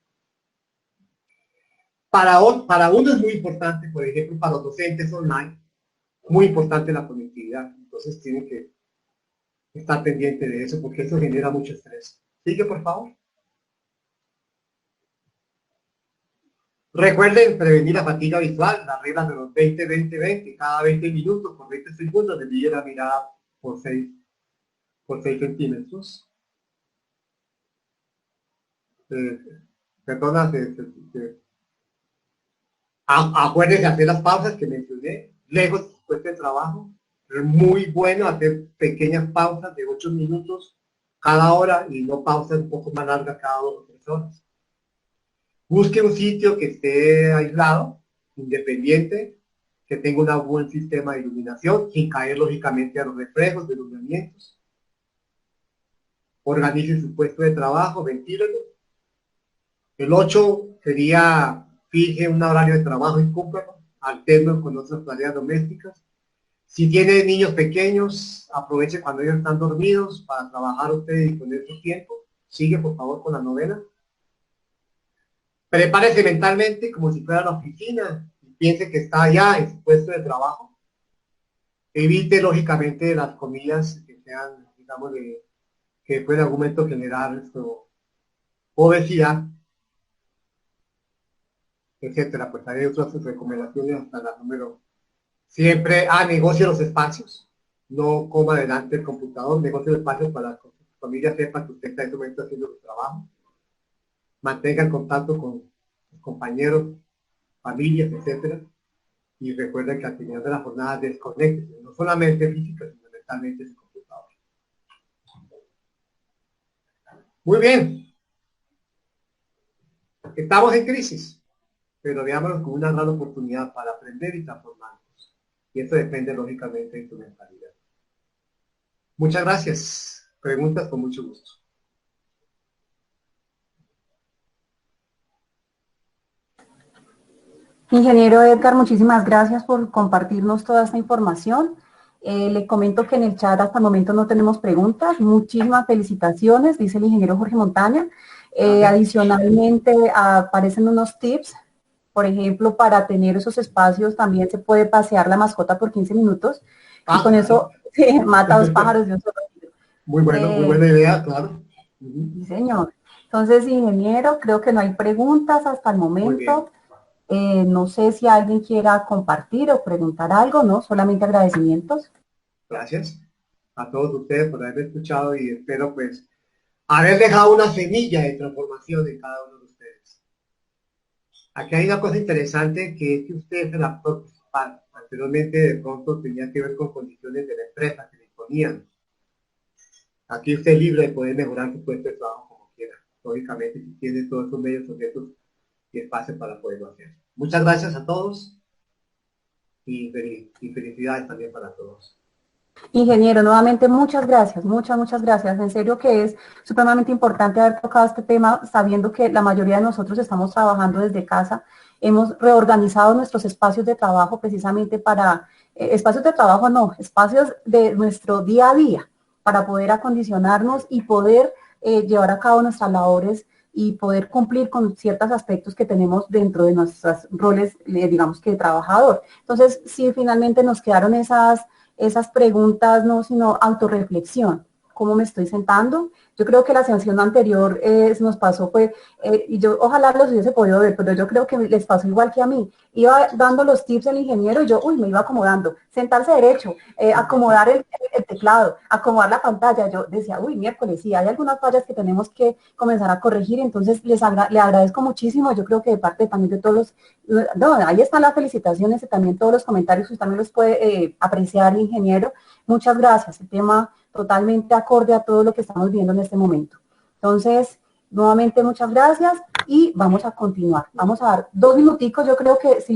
Para uno es muy importante, por ejemplo, para los docentes online, muy importante la conectividad. Entonces tienen que estar pendiente de eso porque eso genera mucho estrés. Sigue, por favor. Recuerden prevenir la fatiga visual, las reglas de los 20-20-20, cada 20 minutos por 20 segundos desvíe la mirada por 6 centímetros. Perdona, acuérdense de hacer las pausas que mencioné, lejos después del trabajo. Es muy bueno hacer pequeñas pausas de 8 minutos cada hora y no pausas un poco más largas cada 2 o 3 horas. Busque un sitio que esté aislado, independiente, que tenga un buen sistema de iluminación, sin caer lógicamente a los reflejos de los movimientos. Organice su puesto de trabajo, ventílelo. El 8 sería fije un horario de trabajo y cúmplalo, alterno con otras tareas domésticas. Si tiene niños pequeños, aproveche cuando ellos están dormidos para trabajar usted y poner su tiempo. Sigue por favor con la novena. Prepárese mentalmente como si fuera la oficina y piense que está allá en su puesto de trabajo. Evite, lógicamente, las comidas que sean, digamos, que pueden en algún momento generar obesidad, etcétera. Pues hay otras recomendaciones hasta la número. Siempre, negocie los espacios. No coma delante del computador, negocie los espacios para que su familia sepa que usted está en este momento haciendo su trabajo. Mantenga el contacto con sus compañeros, familias, etcétera. Y recuerden que al final de la jornada desconecte, no solamente física, sino mentalmente su computador. Muy bien. Estamos en crisis, pero veámoslo como una gran oportunidad para aprender y transformarnos. Y eso depende, lógicamente, de tu mentalidad. Muchas gracias. Preguntas con mucho gusto. Ingeniero Edgar, muchísimas gracias por compartirnos toda esta información. Le comento que en el chat hasta el momento no tenemos preguntas. Muchísimas felicitaciones, dice el ingeniero Jorge Montaña. Adicionalmente, aparecen unos tips. Por ejemplo, para tener esos espacios también se puede pasear la mascota por 15 minutos y con eso mata dos pájaros de un solo tiro. Muy bueno, muy buena idea, claro. Sí, señor. Entonces, ingeniero, creo que no hay preguntas hasta el momento. No sé si alguien quiera compartir o preguntar algo, ¿no? Solamente agradecimientos. Gracias a todos ustedes por haber escuchado y espero pues haber dejado una semilla de transformación en cada uno de ustedes. Aquí hay una cosa interesante que es que ustedes se la participaron. Anteriormente de pronto tenía que ver con condiciones de la empresa que le imponían. Aquí usted es libre de poder mejorar su puesto de trabajo como quiera. Lógicamente, si tiene todos esos medios, objetos y espacios para poderlo hacer. Muchas gracias a todos y felicidades también para todos. Ingeniero, nuevamente muchas gracias, muchas gracias. En serio que es supremamente importante haber tocado este tema, sabiendo que la mayoría de nosotros estamos trabajando desde casa. Hemos reorganizado nuestros espacios de trabajo precisamente para, espacios de trabajo no, espacios de nuestro día a día, para poder acondicionarnos y poder llevar a cabo nuestras labores y poder cumplir con ciertos aspectos que tenemos dentro de nuestros roles, digamos que de trabajador. Entonces, si finalmente nos quedaron esas preguntas, no, sino autorreflexión. ¿Cómo me estoy sentando? Yo creo que la sesión anterior nos pasó, y yo ojalá los hubiese podido ver, pero yo creo que les pasó igual que a mí. Iba dando los tips el ingeniero y yo, me iba acomodando. Sentarse derecho, acomodar el teclado, acomodar la pantalla. Yo decía, miércoles, sí, hay algunas fallas que tenemos que comenzar a corregir, entonces le agradezco muchísimo. Yo creo que de parte también de todos ahí están las felicitaciones y también todos los comentarios que usted también los puede apreciar, ingeniero. Muchas gracias. El tema totalmente acorde a todo lo que estamos viendo en este momento. Entonces, nuevamente muchas gracias y vamos a continuar. Vamos a dar 2 minuticos, yo creo que si les